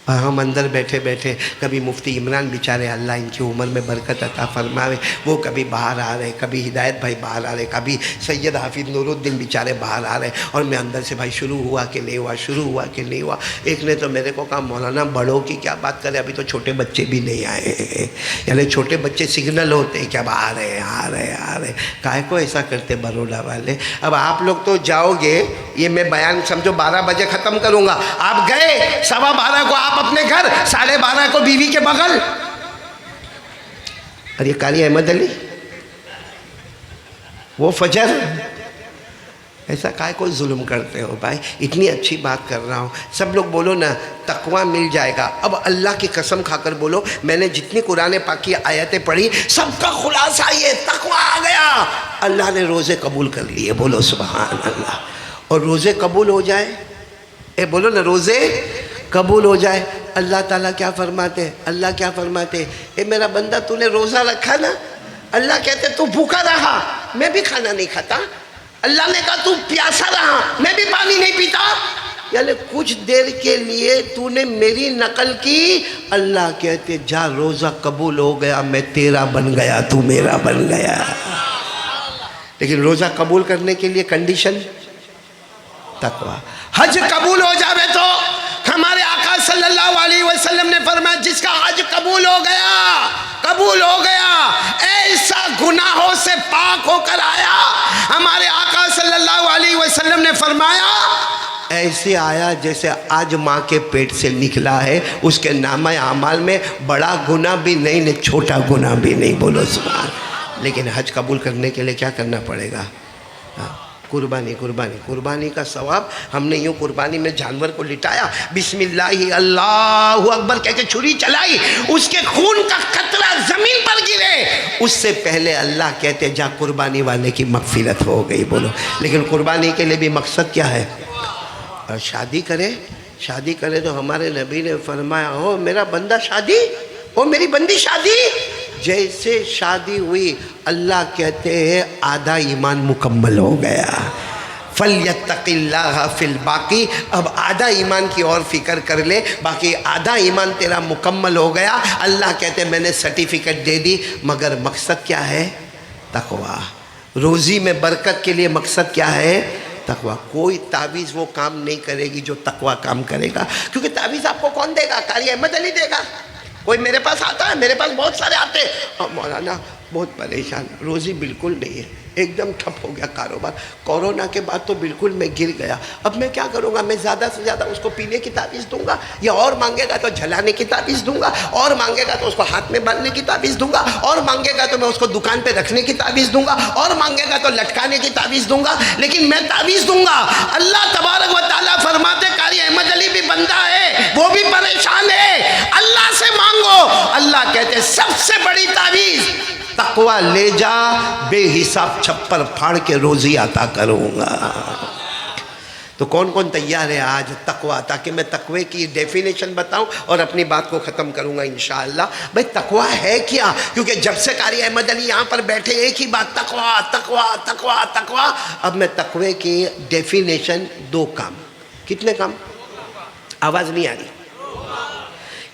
اور ہم اندر بیٹھے بیٹھے کبھی مفتی عمران بیچارے اللہ ان کی عمر میں برکت عطا فرماوے, وہ کبھی باہر آ رہے, کبھی ہدایت بھائی باہر آ رہے, کبھی سید حافظ نور الدین بیچارے باہر آ رہے, اور میں اندر سے بھائی شروع ہوا کہ نہیں ہوا, شروع ہوا کہ نہیں ہوا. ایک نے تو میرے کو کہا مولانا بڑوں کی کیا بات کرے, ابھی تو چھوٹے بچے بھی نہیں آئے ہیں, یعنی چھوٹے بچے سگنل ہوتے ہیں کہ اب آ رہے آ رہے آ رہے. کائے کو ایسا کرتے بروڈا والے. اب آپ لوگ تو جاؤ گے, یہ میں بیان سمجھو 12 بجے ختم کروں گا, آپ گئے 12:15 کو آپ اپنے گھر, 12:30 کو بیوی کے بغل. اور یہ قاری احمد علی وہ فجر, ایسا کائے کو ظلم کرتے ہو بھائی. اتنی اچھی بات کر رہا ہوں, سب لوگ بولو نا تقوی مل جائے گا. اب اللہ کی قسم کھا کر بولو, میں نے جتنی قرآن پاک کی آیتیں پڑھی سب کا خلاصہ یہ تقوی آ گیا. اللہ نے روزے قبول کر لیے, بولو سبحان اللہ. اور روزے قبول ہو جائے, بولو نا روزے قبول ہو جائے. اللہ تعالیٰ کیا فرماتے, اللہ کیا فرماتے, اے میرا بندہ تو نے روزہ رکھا نا, اللہ کہتے تو بھوکا رہا میں بھی کھانا نہیں کھاتا. اللہ نے کہا تو پیاسا رہا میں بھی پانی نہیں پیتا, یعنی کچھ دیر کے لیے تو نے میری نقل کی. اللہ کہتے جا روزہ قبول ہو گیا, میں تیرا بن گیا تو میرا بن گیا. لیکن روزہ قبول کرنے کے لیے کنڈیشن تقوی. حج قبول ہو جاوے تو ہمارے آقا صلی اللہ علیہ وسلم نے فرمایا جس کا حج قبول ہو گیا, قبول ہو گیا, ایسا گناہوں سے پاک ہو کر آیا. ہمارے آقا صلی اللہ علیہ وسلم نے فرمایا ایسے آیا جیسے آج ماں کے پیٹ سے نکلا ہے, اس کے نامہ اعمال میں بڑا گناہ بھی نہیں, چھوٹا گناہ بھی نہیں. بولو سبحان. لیکن حج قبول کرنے کے لیے کیا کرنا پڑے گا, قربانی. قربانی قربانی کا ثواب. ہم نے یوں قربانی میں جانور کو لٹایا, بسم اللہ اللہ اکبر کہہ کے چھری چلائی, اس کے خون کا قطرہ زمین پر گرے, اس سے پہلے اللہ کہتے جا قربانی والے کی مغفرت ہو گئی. بولو. لیکن قربانی کے لیے بھی مقصد کیا ہے, اور شادی کرے تو ہمارے نبی نے فرمایا ہو میرا بندہ شادی, ہو میری بندی شادی. جیسے شادی ہوئی اللہ کہتے ہیں آدھا ایمان مکمل ہو گیا. فَلْيَتَّقِ اللَّهَ فِي الْبَاقِي. اب آدھا ایمان کی اور فکر کر لے, باقی آدھا ایمان تیرا مکمل ہو گیا. اللہ کہتے میں نے سرٹیفکیٹ دے دی, مگر مقصد کیا ہے, تقوی. روزی میں برکت کے لیے مقصد کیا ہے, تقوی. کوئی تعویذ وہ کام نہیں کرے گی جو تقوی کام کرے گا, کیونکہ تعویذ آپ کو کون دے گا, قاری احمد علی دے گا. کوئی میرے پاس آتا ہے, میرے پاس بہت سارے آتے ہیں, مولانا بہت پریشان, روزی بالکل نہیں ہے, ایک دم ٹھپ ہو گیا کاروبار. کورونا کے بعد تو بالکل میں گر گیا. اب میں کیا کروں گا؟ میں زیادہ سے زیادہ اس کو پینے کی تعویذ دوں گا، یا اور مانگے گا تو جلانے کی تعویذ دوں گا، اور مانگے گا تو اس کو ہاتھ میں باندھنے کی تعویذ دوں گا، اور مانگے گا تو میں اس کو دکان پہ رکھنے کی تعویذ دوں گا، اور مانگے گا تو لٹکانے کی تعویذ دوں گا. لیکن میں تعویذ دوں گا. اللہ تبارک و تعالیٰ فرماتے قاری احمد علی بھی بندہ ہے، وہ بھی پریشان ہے، اللہ سے مانگو. اللہ کہتے سب سے بڑی تعویذ تقوی لے جا، بے حساب چھپر پھاڑ کے روزی عطا کروں گا. تو کون کون تیار ہے آج تقوی؟ تاکہ میں تقوی کی ڈیفینیشن بتاؤں اور اپنی بات کو ختم کروں گا انشاءاللہ. بھئی تقوی ہے کیا؟ کیونکہ جب سے قاری احمد علی یہاں پر بیٹھے ایک ہی بات تقوی تقوی تقوی تقوی. اب میں تقوی کی ڈیفینیشن 2 کام. کتنے کام؟ آواز نہیں آ رہی.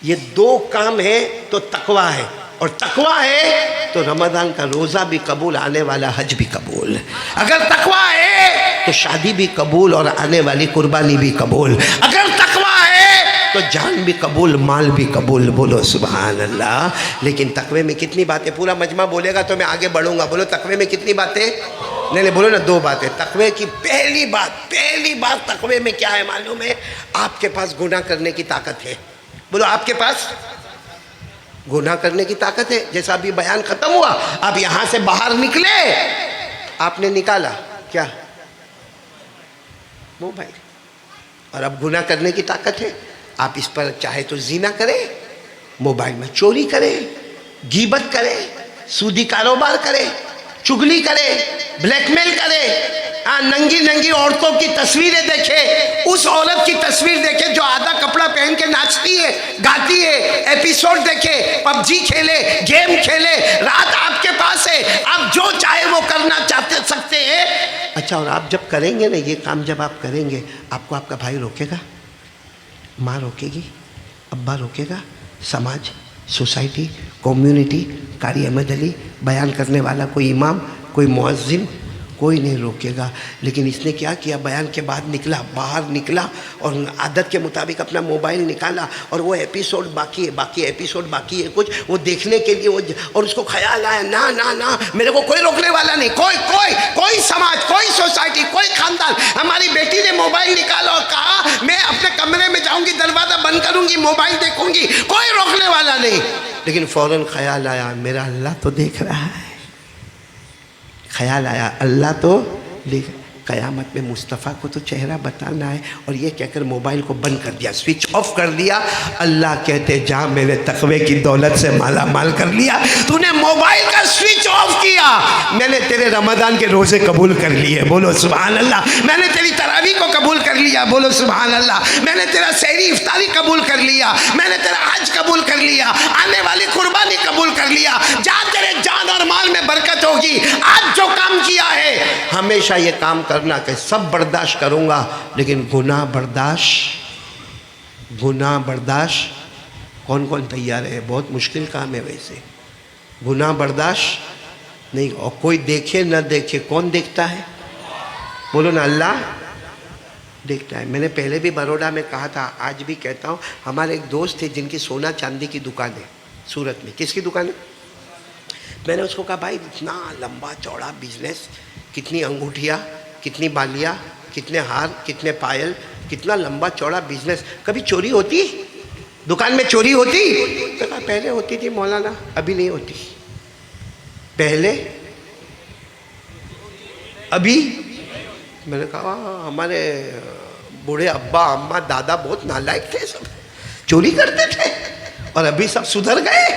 یہ 2 کام ہے تو تقوی ہے، اور تقوی ہے تو رمضان کا روزہ بھی قبول، آنے والا حج بھی قبول. اگر تقوی ہے تو شادی بھی قبول اور آنے والی قربانی بھی قبول. اگر تقوی ہے تو جان بھی قبول، مال بھی قبول. بولو سبحان اللہ. لیکن تقوی میں کتنی باتیں؟ پورا مجمع بولے گا تو میں آگے بڑھوں گا. بولو تقوی میں کتنی باتیں؟ نہیں بولو نا 2 باتیں. تقوی کی پہلی بات تقوی میں کیا ہے معلوم ہے؟ آپ کے پاس گناہ کرنے کی طاقت ہے. بولو آپ کے پاس گناہ کرنے کی طاقت ہے. جیسا ابھی بیان ختم ہوا، اب یہاں سے باہر نکلے، آپ نے نکالا کیا؟ موبائل. اور اب گناہ کرنے کی طاقت ہے. آپ اس پر چاہے تو زنا کرے، موبائل میں چوری کرے، غیبت کرے، سودی کاروبار کرے، چگلی کرے، بلیک میل کرے، ننگی عورتوں کی تصویریں دیکھے، اس عورت کی تصویر دیکھے جو آدھا کپڑا پہن کے ناچتی ہے، گاتی ہے، ایپیسوڈ دیکھے، پب جی کھیلے، گیم کھیلے. رات آپ کے پاس ہے، آپ جو چاہے وہ کرنا سکتے ہیں. اچھا، اور آپ جب کریں گے نا یہ کام، جب آپ کریں گے آپ کو آپ کا بھائی روکے گا، ماں روکے گی، ابا روکے گا، سماج، سوسائٹی، کمیونٹی، قاری احمد علی، بیان کرنے والا کوئی امام، کوئی مؤذن، کوئی نہیں روکے گا. لیکن اس نے کیا کیا؟ بیان کے بعد نکلا، باہر نکلا، اور عادت کے مطابق اپنا موبائل نکالا، اور وہ ایپیسوڈ باقی ہے کچھ وہ دیکھنے کے لیے اور اس کو خیال آیا نہ میرے کو کوئی روکنے والا نہیں، کوئی سماج، کوئی سوسائٹی، کوئی خاندان. ہماری بیٹی نے موبائل نکالا اور کہا میں اپنے کمرے میں جاؤں گی، دروازہ بند کروں گی، موبائل دیکھوں گی، کوئی روکنے والا نہیں. لیکن فوراً خیال آیا میرا اللہ تو دیکھ رہا ہے. خیال آیا اللہ تو دیکھ. قیامت میں مصطفیٰ کو تو چہرہ بتانا ہے، اور یہ کہہ کر موبائل کو بند کر دیا، سوئچ آف کر دیا. اللہ کہتے جا میں نے تقوی کی دولت سے مالا مال کر لیا. تو نے موبائل کا سوئچ آف کیا، میں نے تیرے رمضان کے روزے قبول کر لیے. بولو سبحان اللہ. میں نے تیری تراویح کو قبول کر لیا. بولو سبحان اللہ. میں نے تیرا سحری افطاری قبول کر لیا. میں نے تیرا حج قبول کر لیا. آنے والی قربانی قبول کر لیا. جا تیرے جان اور مال میں برکت ہوگی. آج جو کام کیا ہے ہمیشہ یہ کام کرنا کہ سب برداشت کروں گا، لیکن گناہ برداشت کون تیار ہے؟ بہت مشکل کام ہے. ویسے گناہ برداشت نہیں. اور کوئی دیکھے نہ دیکھے، کون دیکھتا ہے؟ بولو نا اللہ دیکھتا ہے. میں نے پہلے بھی بروڈا میں کہا تھا، آج بھی کہتا ہوں. ہمارے ایک دوست تھے جن کی سونا چاندی کی دکان ہے سورت میں. کس کی دکان ہے؟ میں نے اس کو کہا بھائی اتنا لمبا چوڑا بزنس، کتنی انگوٹھیاں، کتنی بالیاں، کتنے ہار، کتنے پائل، کتنا لمبا چوڑا بزنس، کبھی چوری ہوتی؟ دکان میں چوری ہوتی؟ تو کہا پہلے ہوتی تھی مولانا، ابھی نہیں ہوتی. پہلے ابھی؟ میں نے کہا ہمارے بوڑھے ابا اماں دادا بہت نالائق تھے، سب چوری کرتے تھے، اور ابھی سب سدھر گئے.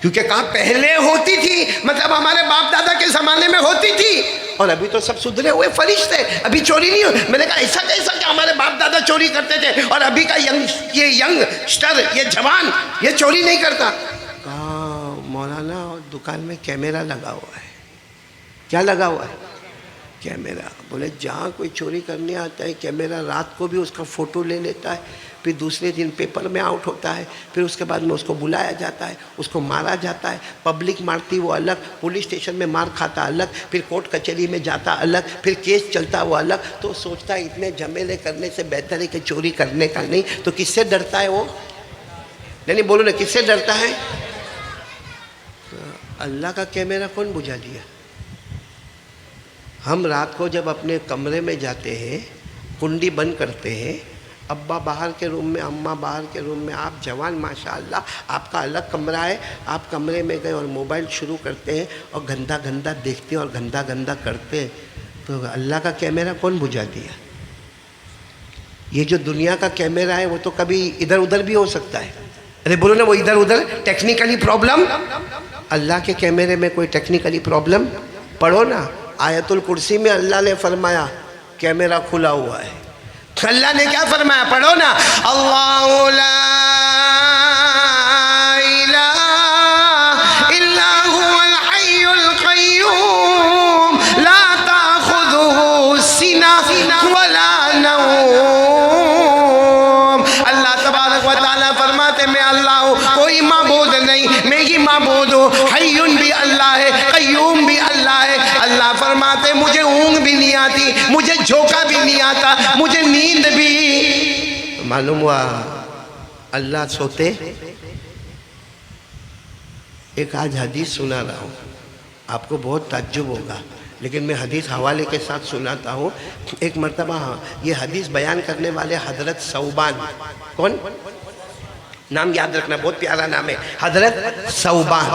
کیونکہ کہا پہلے ہوتی تھی، مطلب ہمارے باپ دادا کے زمانے میں ہوتی تھی، اور ابھی تو سب سدھرے ہوئے فرشتے، ابھی چوری نہیں ہو. میں نے کہا ایسا کیسا کہ ہمارے باپ دادا چوری کرتے تھے اور ابھی کا ینگسٹر، یہ جوان، یہ چوری نہیں کرتا؟ کہا مولانا دکان میں کیمرہ لگا ہوا ہے. کیا لگا ہوا ہے؟ کیمرہ. بولے جہاں کوئی چوری کرنے آتا ہے کیمرہ رات کو بھی اس کا فوٹو لے لیتا ہے، پھر دوسرے دن پیپر میں آؤٹ ہوتا ہے، پھر اس کے بعد میں اس کو بلایا جاتا ہے، اس کو مارا جاتا ہے. پبلک مارتی وہ الگ، پولیس اسٹیشن میں مار کھاتا الگ، پھر کورٹ کچہری میں جاتا الگ، پھر کیس چلتا وہ الگ. تو سوچتا ہے اتنے جھمیلے کرنے سے بہتر ہے کہ چوری کرنے کا نہیں. تو کس سے ڈرتا ہے وہ؟ نہیں بولو نا، کس سے ڈرتا ہے؟ اللہ کا کیمرہ کون بجھا دیا؟ ہم رات کو جب اپنے کمرے میں جاتے ہیں کنڈی بند کرتے ہیں، ابا باہر کے روم میں، اماں باہر کے روم میں، آپ جوان ماشاءاللہ آپ کا الگ کمرہ ہے، آپ کمرے میں گئے اور موبائل شروع کرتے ہیں اور گندا گندا دیکھتے ہیں اور گندا گندا کرتے ہیں، تو اللہ کا کیمرہ کون بجھا دیا؟ یہ جو دنیا کا کیمرہ ہے وہ تو کبھی ادھر ادھر بھی ہو سکتا ہے. ارے بولو نا، وہ ادھر ادھر ٹیکنیکلی پرابلم. اللہ کے کیمرے میں کوئی ٹیکنیکلی پرابلم؟ پڑھو نا آیت الکرسی میں اللہ نے فرمایا کیمرہ کھلا ہوا ہے. اللہ نے کیا فرمایا؟ پڑھو نا، اللہ لا الہ الا هو الحی القیوم لا تأخذہ سنہ ولا نوم. اللہ تبارک و تعالیٰ فرماتے میں اللہ ہوں، کوئی معبود نہیں، میں ہی معبود ہوں. حی بھی اللہ ہے، قیوم بھی اللہ ہے. اللہ فرماتے مجھے اونگ بھی نہیں آتی، مجھے جھوکا بھی نہیں آتا، مجھے نیند بھی. معلوم ہوا اللہ سوتے. ایک آج حدیث سنا رہا ہوں، آپ کو بہت تعجب ہوگا لیکن میں حدیث حوالے کے ساتھ سناتا ہوں. ایک مرتبہ یہ حدیث بیان کرنے والے حضرت ثوبان، کون؟ نام یاد رکھنا، بہت پیارا نام ہے، حضرت ثوبان،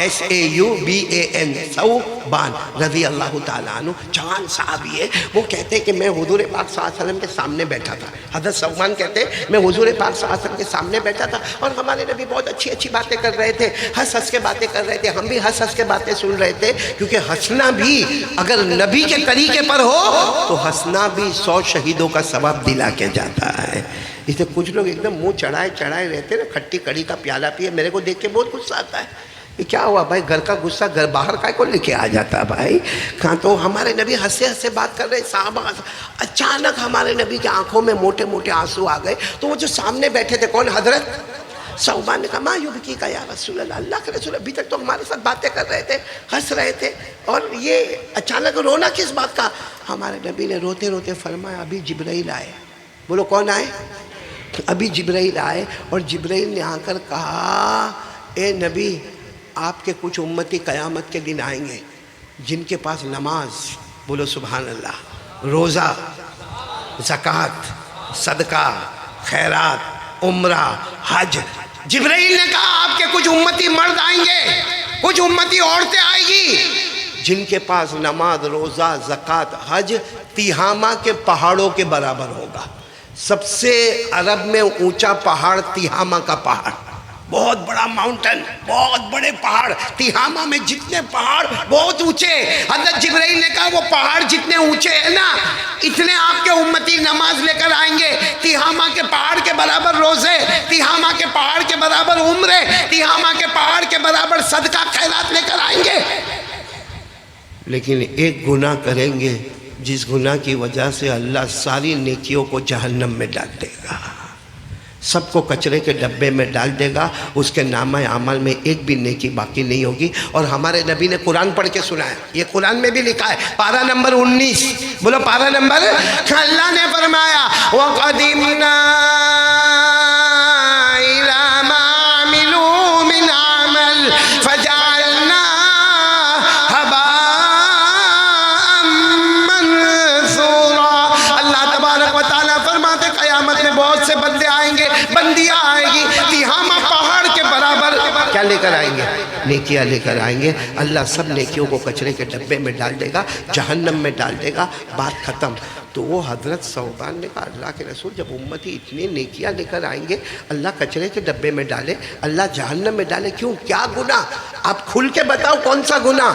SAUBAN، ثوبان رضی اللہ تعالیٰ عنہ. جوان صحابی ہے. وہ کہتے کہ میں حضور پاک صلی اللہ علیہ وسلم کے سامنے بیٹھا تھا. حضرت ثوبان کہتے میں حضور پاک صلی اللہ علیہ وسلم کے سامنے بیٹھا تھا اور ہمارے نبی بہت اچھی اچھی باتیں کر رہے تھے، ہنس ہنس کے باتیں کر رہے تھے، ہم بھی ہنس ہنس کے باتیں سن رہے تھے. کیونکہ ہنسنا بھی اگر نبی کے طریقے پر ہو تو ہنسنا بھی 100 شہیدوں کا ثواب دلا کے جاتا ہے. اس لیے کچھ لوگ ایک دم منہ چڑھائے رہتے نا، کھٹی کڑی کا پیالہ پیے. میرے کو دیکھ کے بہت غصہ آتا ہے. یہ کیا ہوا بھائی؟ گھر کا غصہ گھر باہر کا کو لے کے آ جاتا بھائی. کہاں تو ہمارے نبی ہنسے ہنسے بات کر رہے، صحابہ اچانک ہمارے نبی کی آنکھوں میں موٹے موٹے آنسو آ گئے. تو وہ جو سامنے بیٹھے تھے، کون؟ حضرت ثوبان نے کہا ما یبکی کا یا رسول اللہ، اللہ کے رسول ابھی تک تو ہمارے ساتھ باتیں کر رہے تھے، ہنس رہے تھے، اور یہ اچانک رونا کس بات کا؟ ہمارے نبی نے روتے روتے فرمایا ابھی جبرائیل آئے. بولو کون آئے؟ ابھی جبرائیل آئے اور جبرائیل نے آ کر کہا اے نبی، آپ کے کچھ امتی قیامت کے دن آئیں گے جن کے پاس نماز، بولو سبحان اللہ، روزہ، زکوٰۃ، صدقہ، خیرات، عمرہ، حج. جبرائیل نے کہا آپ کے کچھ امتی مرد آئیں گے، کچھ امتی عورتیں آئیں گی جن کے پاس نماز، روزہ، زکوٰۃ، حج تیہامہ کے پہاڑوں کے برابر ہوگا. سب سے عرب میں اونچا پہاڑ تیہامہ کا پہاڑ، بہت بڑا ماؤنٹن، بہت بڑے پہاڑ. تیہامہ میں جتنے پہاڑ بہت اونچے. حضرت جبرائیل نے کہا وہ پہاڑ جتنے اونچے ہیں نا، اتنے آپ کے امتی نماز لے کر آئیں گے. تیہامہ کے پہاڑ کے برابر روزے، تیہامہ کے پہاڑ کے برابر عمرے، تیہامہ کے پہاڑ کے برابر صدقہ خیرات لے کر آئیں گے. لیکن ایک گناہ کریں گے جس گناہ کی وجہ سے اللہ ساری نیکیوں کو جہنم میں ڈال دے گا، سب کو کچرے کے ڈبے میں ڈال دے گا. اس کے نامہ اعمال میں ایک بھی نیکی باقی نہیں ہوگی. اور ہمارے نبی نے قرآن پڑھ کے سنایا، یہ قرآن میں بھی لکھا ہے، پارہ نمبر 19، بولو پارہ نمبر. اللہ نے فرمایا وَقَدِمْنَا إِلَىٰ مَا عَمِلُوا مِنْ عَمَلٍ فَجَعَلْنَا بہت سے بندے آئیں گے، بندیاں آئیں گی، تیہامہ پہاڑ کے برابر کیا لے کر آئیں گے؟ نیکیاں لے کر آئیں گے. اللہ سب نیکیوں کو کچرے کے ڈبے میں ڈال دے گا، جہنم میں ڈال دے گا. بات ختم. تو وہ حضرت ثوبان نے کہا اللہ کے رسول جب امتی اتنی نیکیاں لے کر آئیں گے، اللہ کچرے کے ڈبے میں ڈالے، اللہ جہنم میں ڈالے، کیوں؟ کیا گناہ؟ آپ کھل کے بتاؤ کون سا گناہ؟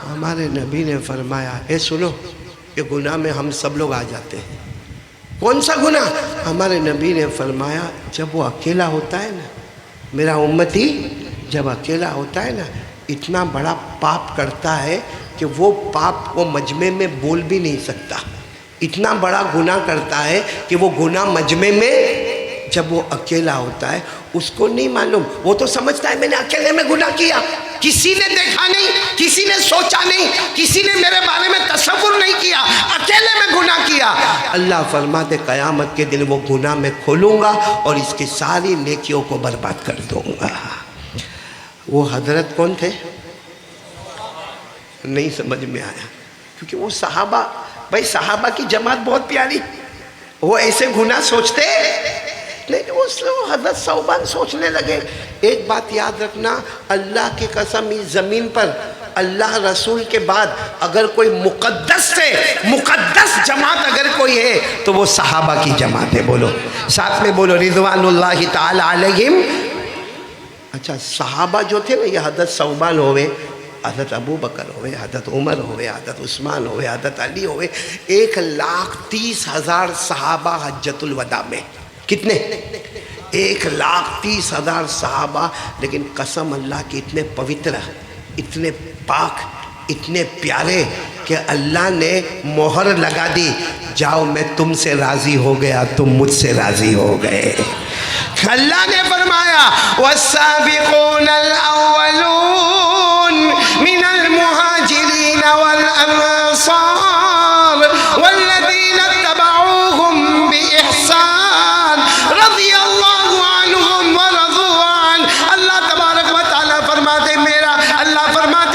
ہمارے نبی نے فرمایا اے سنو، یہ گناہ میں ہم سب لوگ آ جاتے ہیں. کون سا گناہ؟ ہمارے نبی نے فرمایا جب وہ اکیلا ہوتا ہے نا، میرا امتی جب اکیلا ہوتا ہے نا، اتنا بڑا پاپ کرتا ہے کہ وہ پاپ کو مجمع میں بول بھی نہیں سکتا. اتنا بڑا گناہ کرتا ہے کہ وہ گناہ مجمع میں جب وہ اکیلا ہوتا ہے اس کو نہیں معلوم. وہ تو سمجھتا ہے میں نے اکیلے میں گناہ کیا، کسی نے دیکھا نہیں، کسی نے سوچا نہیں، کسی نے میرے بارے میں تصور نہیں کیا، اکیلے میں گناہ کیا. اللہ فرماتے قیامت کے دن وہ گناہ میں کھولوں گا اور اس کی ساری نیکیوں کو برباد کر دوں گا. وہ حضرت کون تھے؟ نہیں سمجھ میں آیا. کیونکہ وہ صحابہ، بھائی صحابہ کی جماعت بہت پیاری، وہ ایسے گناہ سوچتے لیکن اس حضرت ثوبان سوچنے لگے. ایک بات یاد رکھنا، اللہ کی قسم اس زمین پر اللہ رسول کے بعد اگر کوئی مقدس سے مقدس جماعت اگر کوئی ہے تو وہ صحابہ کی جماعت ہے. بولو ساتھ میں بولو رضوان اللہ تعالی علیہم. اچھا صحابہ جو تھے نا، یہ حضرت ثوبان ہوئے، حضرت ابو بکر ہوئے، حضرت عمر ہوئے، حضرت عثمان ہوئے، حضرت علی ہوئے، 1,30,000 صحابہ حجۃ الوداع میں. کتنے؟ 1,30,000 صحابہ. لیکن قسم اللہ کی اتنے پوتر، اتنے پاک، اتنے پیارے کہ اللہ نے مہر لگا دی، جاؤ میں تم سے راضی ہو گیا، تم مجھ سے راضی ہو گئے. اللہ نے فرمایا والسابقون الاولون من المہاجرین والانصار والذین اتبعوهم بإحسان رضی اللہ عنہم ورضوا عنہ. اللہ تبارک و تعالیٰ فرماتے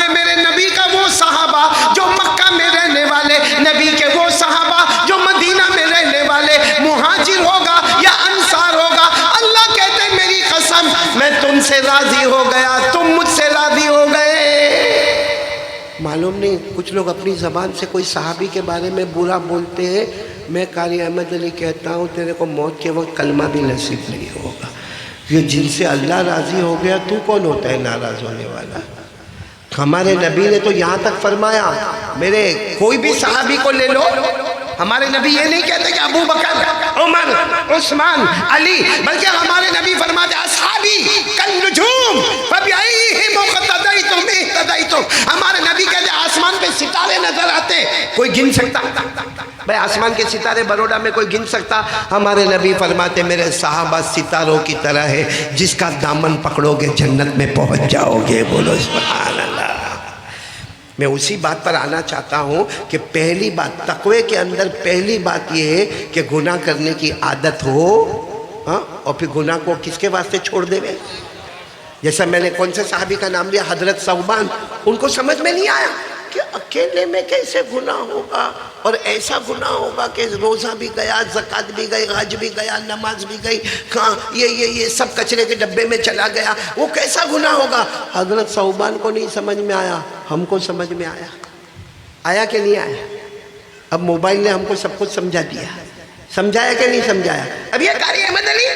میرے نبی کا وہ صحابہ جو مکہ میں رہنے والے، نبی کے وہ صحابہ جو مدینہ میں رہنے والے، مہاجر ہوگا یا انصار ہوگا، اللہ کہتے ہیں میری قسم میں تم سے راضی ہو گیا، تم مجھ سے راضی ہو گئے. معلوم نہیں کچھ لوگ اپنی زبان سے کوئی صحابی کے بارے میں برا بولتے ہیں. میں قاری احمد علی کہتا ہوں تیرے کو موت کے وقت کلمہ بھی نصیب نہیں ہوگا. یہ جن سے اللہ راضی ہو گیا، تو کون ہوتا ہے ناراض ہونے والا؟ ہمارے نبی نے تو یہاں تک فرمایا، میرے کوئی بھی صحابی کو لے لو، ہمارے نبی یہ نہیں کہتے کہ ابو بکر، عمر، عثمان، علی، بلکہ ہمارے نبی فرماتے اصحابی کالنجوم فبأیہم اقتدیتم اہتدیتم. ہمارے نبی کہتے آسمان پہ ستارے نظر آتے، کوئی گن سکتا؟ بھائی آسمان کے ستارے بروڈا میں کوئی گن سکتا؟ ہمارے نبی فرماتے میرے صحابہ ستاروں کی طرح ہے، جس کا دامن پکڑو گے جنت میں پہنچ جاؤ گے. بولو سبحان اللہ. میں اسی بات پر آنا چاہتا ہوں کہ پہلی بات تقوی کے اندر پہلی بات یہ ہے کہ گناہ کرنے کی عادت ہو، اور پھر گناہ کو کس کے واسطے چھوڑ دے گے. جیسا میں نے کون سے صحابی کا نام لیا، حضرت ثوبان. ان کو سمجھ میں نہیں آیا کہ اکیلے میں کیسے گناہ ہوگا، اور ایسا گناہ ہوگا کہ روزہ بھی گیا، زکوٰۃ بھی گئی، حج بھی گیا، نماز بھی گئی، یہ سب کچرے کے ڈبے میں چلا گیا، وہ کیسا گناہ ہوگا. حضرت ثوبان کو نہیں سمجھ میں آیا، ہم کو سمجھ میں آیا. آیا کہ نہیں آیا؟ اب موبائل نے ہم کو سب کچھ سمجھا دیا. سمجھایا کہ نہیں سمجھایا؟ اب یہ قاری احمد علی،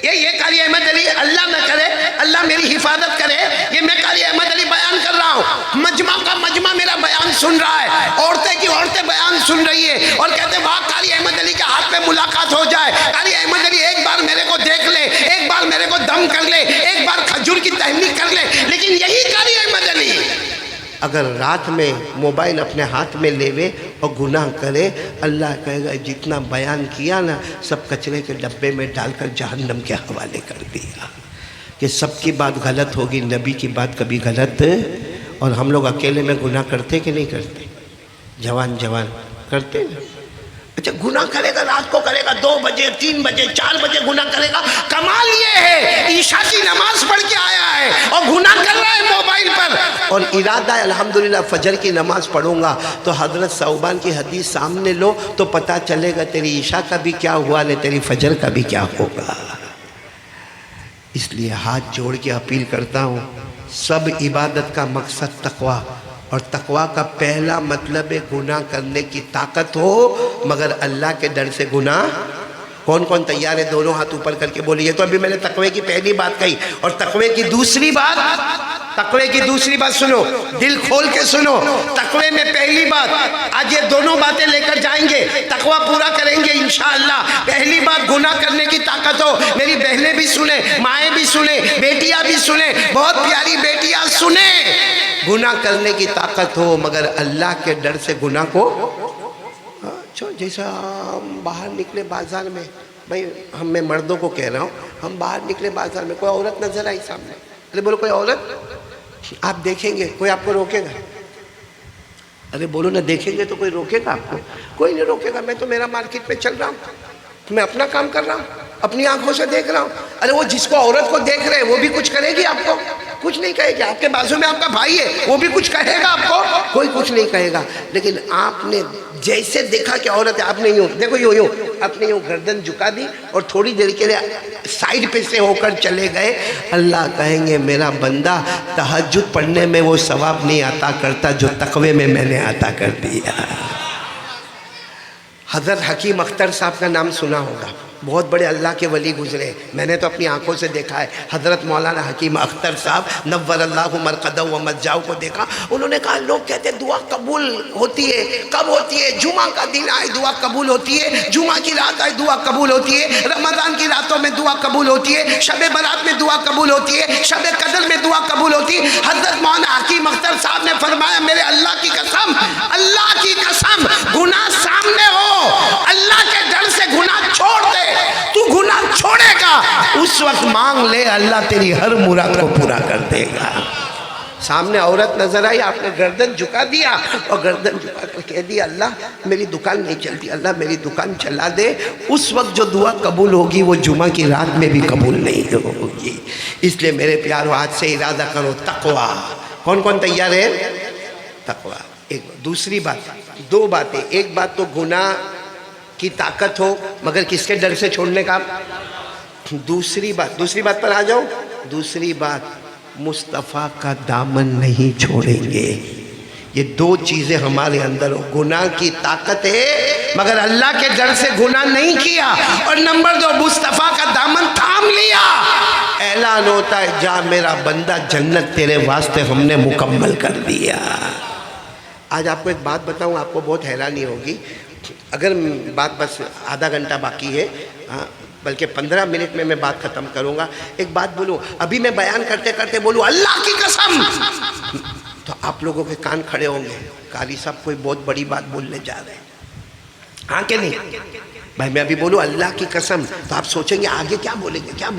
یہ قاری احمد علی، اللہ نہ کرے، اللہ میری حفاظت کرے، یہ میں قاری احمد علی بیان کر رہا ہوں، مجمع کا مجمع میرا بیان سن رہا ہے، عورتیں کی عورتیں بیان سن رہی ہے اور کہتے واہ قاری احمد علی کے ہاتھ میں ملاقات ہو جائے. قاری احمد علی ایک بار میرے کو دیکھ لے، ایک بار میرے کو دم کر لے، ایک بار کھجور کی تحریک کر لے. لیکن یہی قاری احمد علی اگر رات میں موبائل اپنے ہاتھ میں لیوے اور گناہ کرے، اللہ کہے گا جتنا بیان کیا نا سب کچرے کے ڈبے میں ڈال کر جہنم کے حوالے کر دیا. کہ سب کی بات غلط ہوگی، نبی کی بات کبھی غلط. اور ہم لوگ اکیلے میں گناہ کرتے کہ نہیں کرتے؟ جوان کرتے نا. اچھا گناہ کرے گا، رات کو کرے گا، 2 بجے 3 بجے 4 بجے گناہ کرے گا. کمال یہ ہے عشاء کی نماز پڑھ کے آیا ہے اور گناہ کر رہا ہے موبائل پر، اور ارادہ ہے الحمدللہ فجر کی نماز پڑھوں گا. تو حضرت ثوبان کی حدیث سامنے لو تو پتہ چلے گا تیری عشاء کا بھی کیا ہوا ہے، تیری فجر کا بھی کیا ہوگا. اس لیے ہاتھ جوڑ کے اپیل کرتا ہوں، سب عبادت کا مقصد تقوی، اور تقوی کا پہلا مطلب ہے گناہ کرنے کی طاقت ہو مگر اللہ کے ڈر سے گناہ. کون کون تیار ہے؟ دونوں ہاتھ اوپر کر کے بولیے. تو ابھی میں نے تقوی کی پہلی بات کہی، اور تقوی کی دوسری بات سنو، دل کھول کے سنو. تقوی میں پہلی بات، آج یہ دونوں باتیں لے کر جائیں گے، تقوی پورا کریں گے انشاءاللہ. پہلی بات گناہ کرنے کی طاقت ہو. میری بہنیں بھی سنیں، مائیں بھی سنیں، بیٹیاں بھی سنیں، بہت پیاری بیٹیاں سنیں. گناہ کرنے کی طاقت ہو مگر اللہ کے ڈر سے گناہ کو. جیسا ہم باہر نکلے بازار میں، بھائی میں مردوں کو کہہ رہا ہوں، ہم باہر نکلے بازار میں، کوئی عورت نظر آئی سامنے، ارے بولو کوئی عورت، آپ دیکھیں گے کوئی آپ کو روکے گا؟ ارے بولو نہ، دیکھیں گے تو کوئی روکے گا آپ کو؟ کوئی نہیں روکے گا. میں تو میرا مارکیٹ میں چل رہا ہوں، میں اپنا کام کر رہا ہوں، اپنی آنکھوں سے دیکھ رہا ہوں. ارے وہ جس کو عورت کو دیکھ رہے وہ بھی کچھ کرے گی آپ کو؟ کچھ نہیں کہے گی. آپ کے بازو میں آپ کا بھائی ہے, وہ بھی کچھ کہے گا آپ کو؟ کوئی کچھ نہیں کہے گا. لیکن آپ نے جیسے دیکھا کہ عورت ہے, آپ نے یوں دیکھو, یوں آپ نے یوں گردن جھکا دی اور تھوڑی دیر کے لیے سائیڈ پہ سے ہو کر چلے گئے. اللہ کہیں گے میرا بندہ تہجد پڑھنے میں وہ ثواب نہیں عطا کرتا جو تقوی میں نے عطا کر دیا. حضرت حکیم اختر صاحب کا نام سنا ہوگا, بہت بڑے اللہ کے ولی گزرے. میں نے تو اپنی آنکھوں سے دیکھا ہے. حضرت مولانا حکیم اختر صاحب نور اللہ مرقدہ و مضجعہ کو دیکھا. انہوں نے کہا لوگ کہتے ہیں دعا قبول ہوتی ہے, کب ہوتی ہے؟ جمعہ کا دن آئے دعا قبول ہوتی ہے, جمعہ کی رات آئے دعا قبول ہوتی ہے, رمضان کی راتوں میں دعا قبول ہوتی ہے, شب برات میں دعا قبول ہوتی ہے, شب قدر میں دعا قبول ہوتی ہے. حضرت مولانا حکیم اختر صاحب نے فرمایا میرے اللہ کی قسم, اللہ کی قسم, گناہ سامنے ہو, اللہ کے ڈر سے گناہ چھوڑ دے, تو گناہ چھوڑے گا, اس وقت مانگ لے, اللہ تیری ہر مراد کو پورا کر دے گا. سامنے عورت نظر آئی, آپ نے گردن جھکا دیا اور گردن جھکا کر کہہ دیا اللہ میری دکان نہیں چلتی, اللہ میری دکان چلا دے. اس وقت جو دعا قبول ہوگی وہ جمعہ کی رات میں بھی قبول نہیں ہوگی. اس لیے میرے پیارو آج سے ارادہ کرو تقوی. کون کون تیار ہے؟ تقوی. ایک دوسری بات, دو باتیں. ایک بات تو گناہ کی طاقت ہو مگر کس کے ڈر سے چھوڑنے کا. دوسری بات پر آ جاؤ. دوسری بات مصطفیٰ کا دامن نہیں چھوڑیں گے. یہ دو چیزیں ہمارے اندر ہو, گناہ کی طاقت ہے مگر اللہ کے ڈر سے گناہ نہیں کیا, اور نمبر دو مصطفیٰ کا دامن تھام لیا. اعلان ہوتا ہے جا میرا بندہ جنت تیرے واسطے ہم نے مکمل کر دیا. آج آپ کو ایک بات بتاؤں, آپ کو بہت حیرانی ہوگی. اگر بات بس آدھا گھنٹہ باقی ہے, بلکہ 15 منٹ میں بات ختم کروں گا. ایک بات بولوں, ابھی میں بیان کرتے کرتے بولوں اللہ کی قسم, تو آپ لوگوں کے کان کھڑے ہوں گے, قاری صاحب کوئی بہت بڑی بات بولنے جا رہے ہیں. ہاں کہ نہیں بھائی؟ میں ابھی بولوں اللہ کی قسم تو آپ سوچیں گے آگے کیا بولیں گے, کیا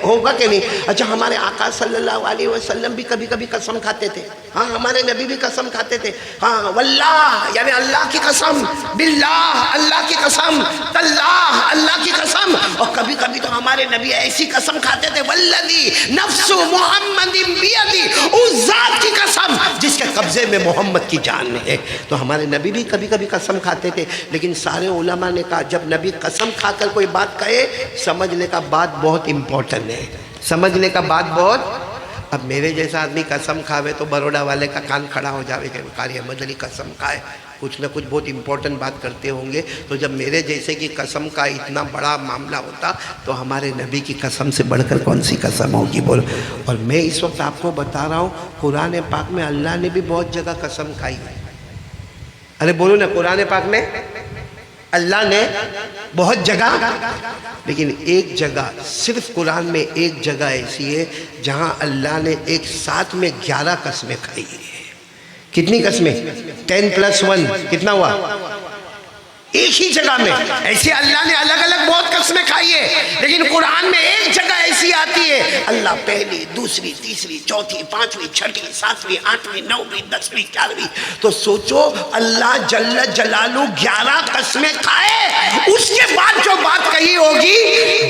ہوگا کہ نہیں. اچھا ہمارے آقا صلی اللہ علیہ وسلم بھی کبھی کبھی قسم کھاتے تھے. ہاں ہمارے نبی بھی قسم کھاتے تھے. ہاں واللہ یعنی اللہ کی قسم, باللہ اللہ کی قسم, تاللہ اللہ کی قسم. اور کبھی کبھی تو ہمارے نبی ایسی قسم کھاتے تھے والذی نفس محمد بیدی, اس ذات کی قسم جس کے قبضے میں محمد کی جان ہے. تو ہمارے نبی بھی کبھی کبھی قسم کھاتے تھے. لیکن سارے علماء نے کہا جب نبی قسم کھا کر کوئی بات کہے سمجھنے کا بات بہت امپورٹنٹ ہے, سمجھنے کا بات بہت. اب میرے جیسا آدمی قسم کھاوے تو بروڈا والے کا کان کھڑا ہو جاوے کہ قاری احمد علی قسم کھائے, کچھ نہ کچھ بہت امپورٹنٹ بات کرتے ہوں گے. تو جب میرے جیسے کی قسم کا اتنا بڑا معاملہ ہوتا تو ہمارے نبی کی قسم سے بڑھ کر کون سی قسم ہوگی بولو. اور میں اس وقت آپ کو بتا رہا ہوں قرآن پاک میں اللہ نے بھی بہت جگہ قسم کھائی ہے. ارے بولو نا, قرآن پاک میں اللہ نے بہت جگہ, لیکن ایک جگہ, صرف قرآن میں ایک جگہ ایسی ہے جہاں اللہ نے ایک ساتھ میں 11 قسمیں کھائی ہے. کتنی قسمیں؟ 10+1 کتنا ہوا؟ ایک ہی جگہ میں. ایسے اللہ نے الگ الگ بہت قسمیں کھائی ہے, لیکن قرآن میں ایک جگہ ایسی آتی ہے اللہ پہلی, دوسری, تیسری, چوتھی, پانچویں, چھٹی, ساتویں, آٹھویں, نویں, 10ویں, 11ویں. تو سوچو اللہ جل جلالہ 11 قسمیں کھائے, اس کے بعد جو بات کہی ہوگی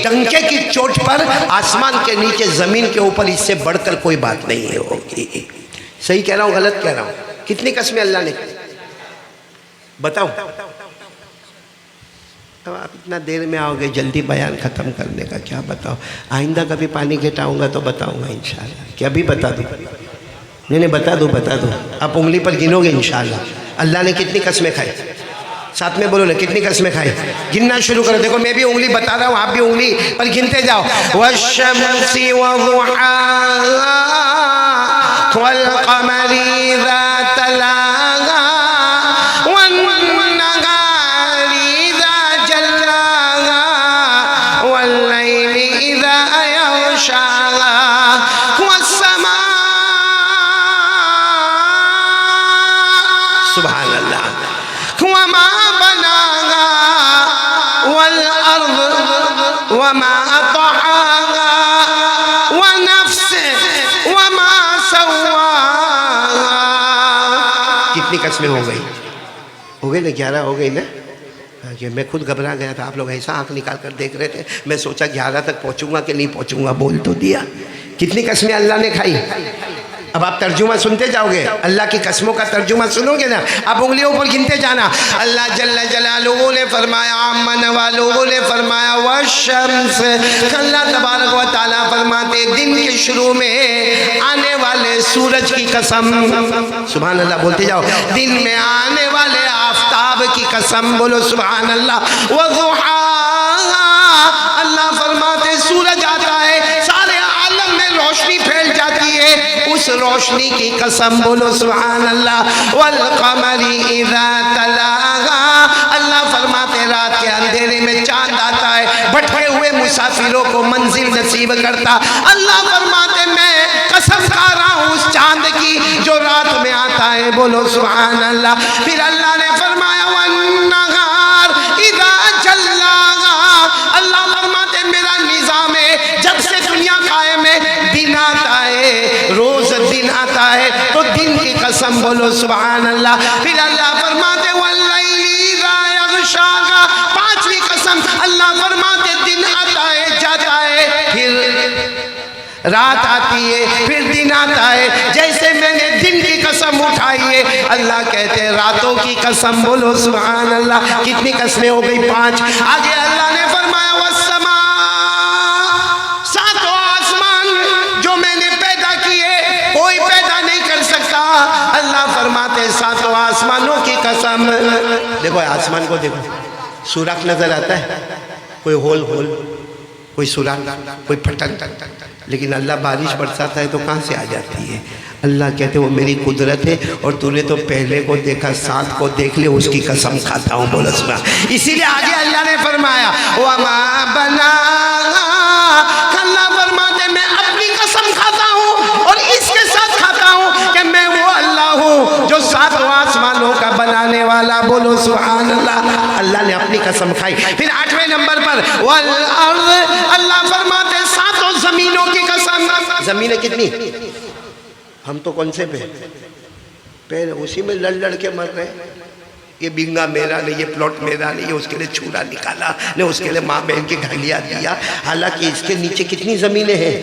ڈنکے کی چوٹ پر آسمان کے نیچے زمین کے اوپر اس سے بڑھ کر کوئی بات نہیں ہوگی. صحیح کہہ رہا ہوں غلط کہہ رہا ہوں؟ کتنی قسمیں اللہ نے بتاؤ. آپ اتنا دیر میں آؤ گے, جلدی بیان ختم کرنے کا کیا بتاؤ. آئندہ کبھی پانی گھٹاؤں گا تو بتاؤں گا انشاءاللہ. کہ ابھی بتا دوں؟ نہیں بتا دو. آپ انگلی پر گنو گے انشاءاللہ. اللہ نے کتنی قسمیں کھائی؟ ساتھ میں بولو نا, کتنی قسمیں کھائی؟ گننا شروع کرو. دیکھو میں بھی انگلی بتا رہا ہوں, آپ بھی انگلی پر گنتے جاؤ. والشمس وضحاها والقمر اذا تلاها والنهار اذا جلاها والليل اذا يغشاها والسماء, سبحان اللہ, وما بناها والارض وما طحاها ونفس وما سواها. کتنی قسمیں ہو گئی نا؟ 11 ہو گئی نا. میں خود گھبرا گیا تھا, آپ لوگ ایسا آنکھ نکال کر دیکھ رہے تھے. میں سوچا 11 تک پہنچوں گا کہ نہیں پہنچوں گا, بول تو دیا. کتنی قسمیں اللہ نے کھائی؟ اب آپ ترجمہ سنتے جاؤ گے، اللہ کی قسموں کا ترجمہ سنو گے نا، آپ انگلیوں پر گنتے جانا۔ اللہ جل جلالہ نے فرمایا، آمن والوں نے فرمایا والشمس، اللہ تبارک و تعالیٰ فرماتے دن کے شروع میں آنے والے سورج کی قسم، سبحان اللہ بولتے جاؤ، دن میں آنے والے آفتاب کی قسم، بولو سبحان اللہ، وضحاہا، اللہ فرماتے سورج آتا ہے سارے عالم میں روشنی پھیل جاتی ہے، اس روشنی کی قسم، بولو سبحان اللہ، والقمر اذا تلاہا، اللہ فرماتے رات کے اندھیرے میں چاند آتا ہے، بھٹکے ہوئے مسافروں کو منزل نصیب کرتا، اللہ فرماتے میں قسم کھا رہا ہوں اس چاند کی جو رات میں آتا ہے، بولو سبحان اللہ۔ پھر اللہ نے فرمایا والنہار اذا جلاہا، اللہ فرماتے میرا نظام ہے، جب سے دنیا قائم ہے دن آتا ہے، روز دن آتا ہے تو دن کی قسم، بولو سبحان اللہ۔ پھر اللہ فرماتے واللیل اذا یغشاہا، پانچویں قسم، اللہ فرماتے دن آتا ہے جاتا ہے، پھر رات آتی ہے، پھر دن آتا ہے، جیسے میں نے دن کی قسم اٹھائی ہے، اللہ کہتے ہیں راتوں کی قسم، بولو سبحان اللہ۔ کتنی قسمیں ہو گئی؟ 5۔ آگے اللہ نے فرمایا والسماء، ساتوں آسمان جو میں نے پیدا کیے کوئی پیدا نہیں کر سکتا، اللہ فرماتے ساتوں آسمانوں کی قسم۔ دیکھو آسمان کو دیکھو، سوراخ نظر آتا ہے، کوئی ہول کوئی سوراخ، کوئی پھٹن، لیکن اللہ بارش برساتا ہے تو کہاں سے آ جاتی ہے؟ اللہ کہتے وہ میری قدرت ہے، اور تو نے تو پہلے کو دیکھا ساتھ کو دیکھ لے، اس کی قسم کھاتا ہوں، بولو سبحان۔ اسی لیے آگے اللہ نے فرمایا وَمَا بَنَاهَا، اللہ فرماتے میں اپنی قسم کھاتا ہوں اور اس کے ساتھ کھاتا ہوں کہ میں وہ اللہ ہوں جو ساتوں آسمانوں کا بنانے والا، بولو سبحان اللہ۔ اللہ نے اپنی قسم کھائی۔ پھر 8ویں نمبر پر وَالْأَرْضِ، اللہ فرماتے ساتوں زمینوں کی قسم۔ زمینیں کتنی؟ ہم تو کون سے پہ اسی میں لڑ کے مر رہے ہیں، یہ بنگا میرا نہیں، یہ پلاٹ میرا نہیں، اس کے لئے چھوڑا نکالا نے، اس کے لئے ماں بہن کی گھلیاں دیا، حالانکہ اس کے نیچے کتنی زمینیں ہیں؟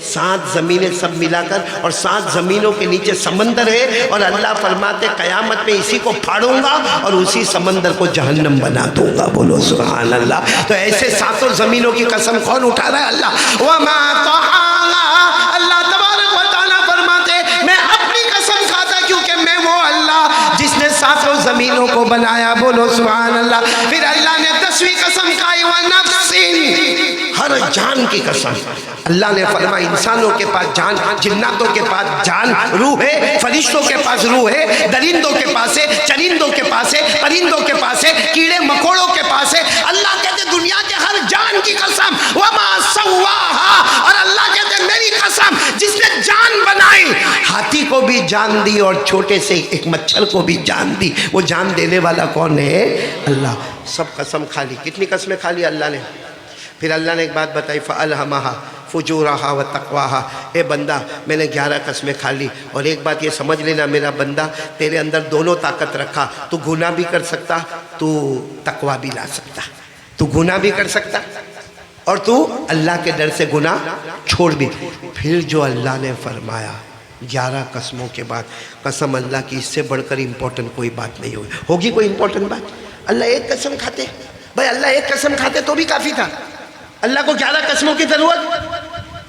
7 زمینیں سب ملا کر، اور 7 زمینوں کے نیچے سمندر ہے، اور اللہ فرماتے قیامت میں اسی کو پھاڑوں گا اور اسی سمندر کو جہنم بنا دوں گا، بولو سبحان اللہ۔ تو ایسے 7 زمینوں کی قسم کون اٹھا رہا ہے؟ اللہ۔ وَمَا طَحَاهَا، اللہ تبارک و تعالیٰ فرماتے میں اپنی قسم کھاتا کیونکہ میں وہ اللہ جس نے 7 زمینوں کو بنایا، بولو سبحان اللہ۔ پھر اللہ نے 10ویں قسم کھائی وَنَفْسٍ، ہر جان کی قسم۔ اللہ نے فرمایا انسانوں کے پاس جان، جناتوں کے پاس جان، روح ہے، فرشتوں کے پاس روح ہے، درندوں کے پاس ہے، چرندوں کے پاس ہے، پرندوں کے پاس ہے، کیڑے مکوڑوں کے پاس ہے۔ اللہ کہتے دنیا کے ہر جان کی قسم وَمَا سَوَّاهَا، اور اللہ کہتے میری قسم جس نے جان بنائی، ہاتھی کو بھی جان دی اور چھوٹے سے ایک مچھر کو بھی جان دی، وہ جان دینے والا کون ہے؟ اللہ۔ سب قسم کھا لی۔ کتنی قسمیں کھا لی اللہ نے؟ پھر اللہ نے ایک بات بتائی فَأَلْهَمَهَا فُجُورَهَا وَتَقْوَاهَا، اے بندہ میں نے 11 قسمیں کھا لی، اور ایک بات یہ سمجھ لینا میرا بندہ، تیرے اندر دونوں طاقت رکھا، تو گناہ بھی کر سکتا، تو تقوی بھی لا سکتا، تو گناہ بھی کر سکتا اور تو اللہ کے ڈر سے گناہ چھوڑ بھی۔ پھر جو اللہ نے فرمایا 11 قسموں کے بعد، قسم اللہ کی اس سے بڑھ کر امپورٹنٹ کوئی بات نہیں ہوگی کوئی امپورٹنٹ بات؟ اللہ ایک قسم کھاتے، بھائی اللہ ایک قسم کھاتے تو بھی کافی تھا، اللہ کو 11 قسموں کی ضرورت؟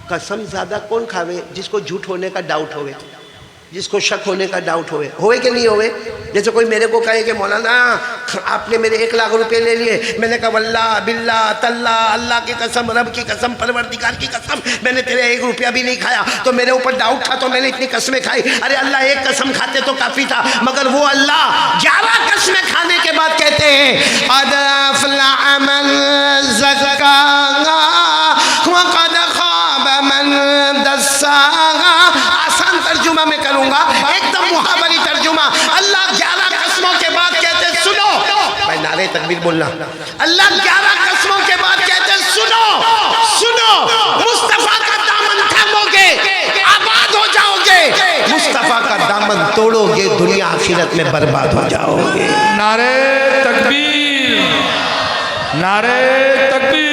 قسم زیادہ کون کھاوے؟ جس کو جھوٹ ہونے کا ڈاؤٹ ہوئے، جس کو شک ہونے کا ڈاؤٹ ہوئے کہ نہیں ہوئے؟ جیسے کوئی میرے کو کہے کہ مولانا آپ نے میرے 1 لاکھ روپے لے لیے، میں نے کہا واللہ باللہ تاللہ، اللہ کی قسم، رب کی قسم، پروردگار کی قسم، میں نے تیرے 1 روپیہ بھی نہیں کھایا، تو میرے اوپر ڈاؤٹ تھا تو میں نے اتنی قسمیں کھائی۔ ارے اللہ ایک قسم کھاتے تو کافی تھا، مگر وہ اللہ 11 قسمیں کھانے کے بعد کہتے ہیں قد افلح من زکاہا وقد خاب من دساہا۔ آسان ترجمہ میں کروں گا، ایک دم محاوری ترجمہ۔ اللہ 11 قسموں کے بعد کہتے سنو، بھائی نعرہ تکبیر بولنا، اللہ 11 قسموں کے بعد کہتے سنو، مصطفیٰ کا دامن تھامو گے آباد ہو جاؤ گے، مصطفیٰ کا دامن توڑو گے دنیا آخرت میں برباد ہو جاؤ گے۔ نعرہ تکبیر، نعرہ تکبیر۔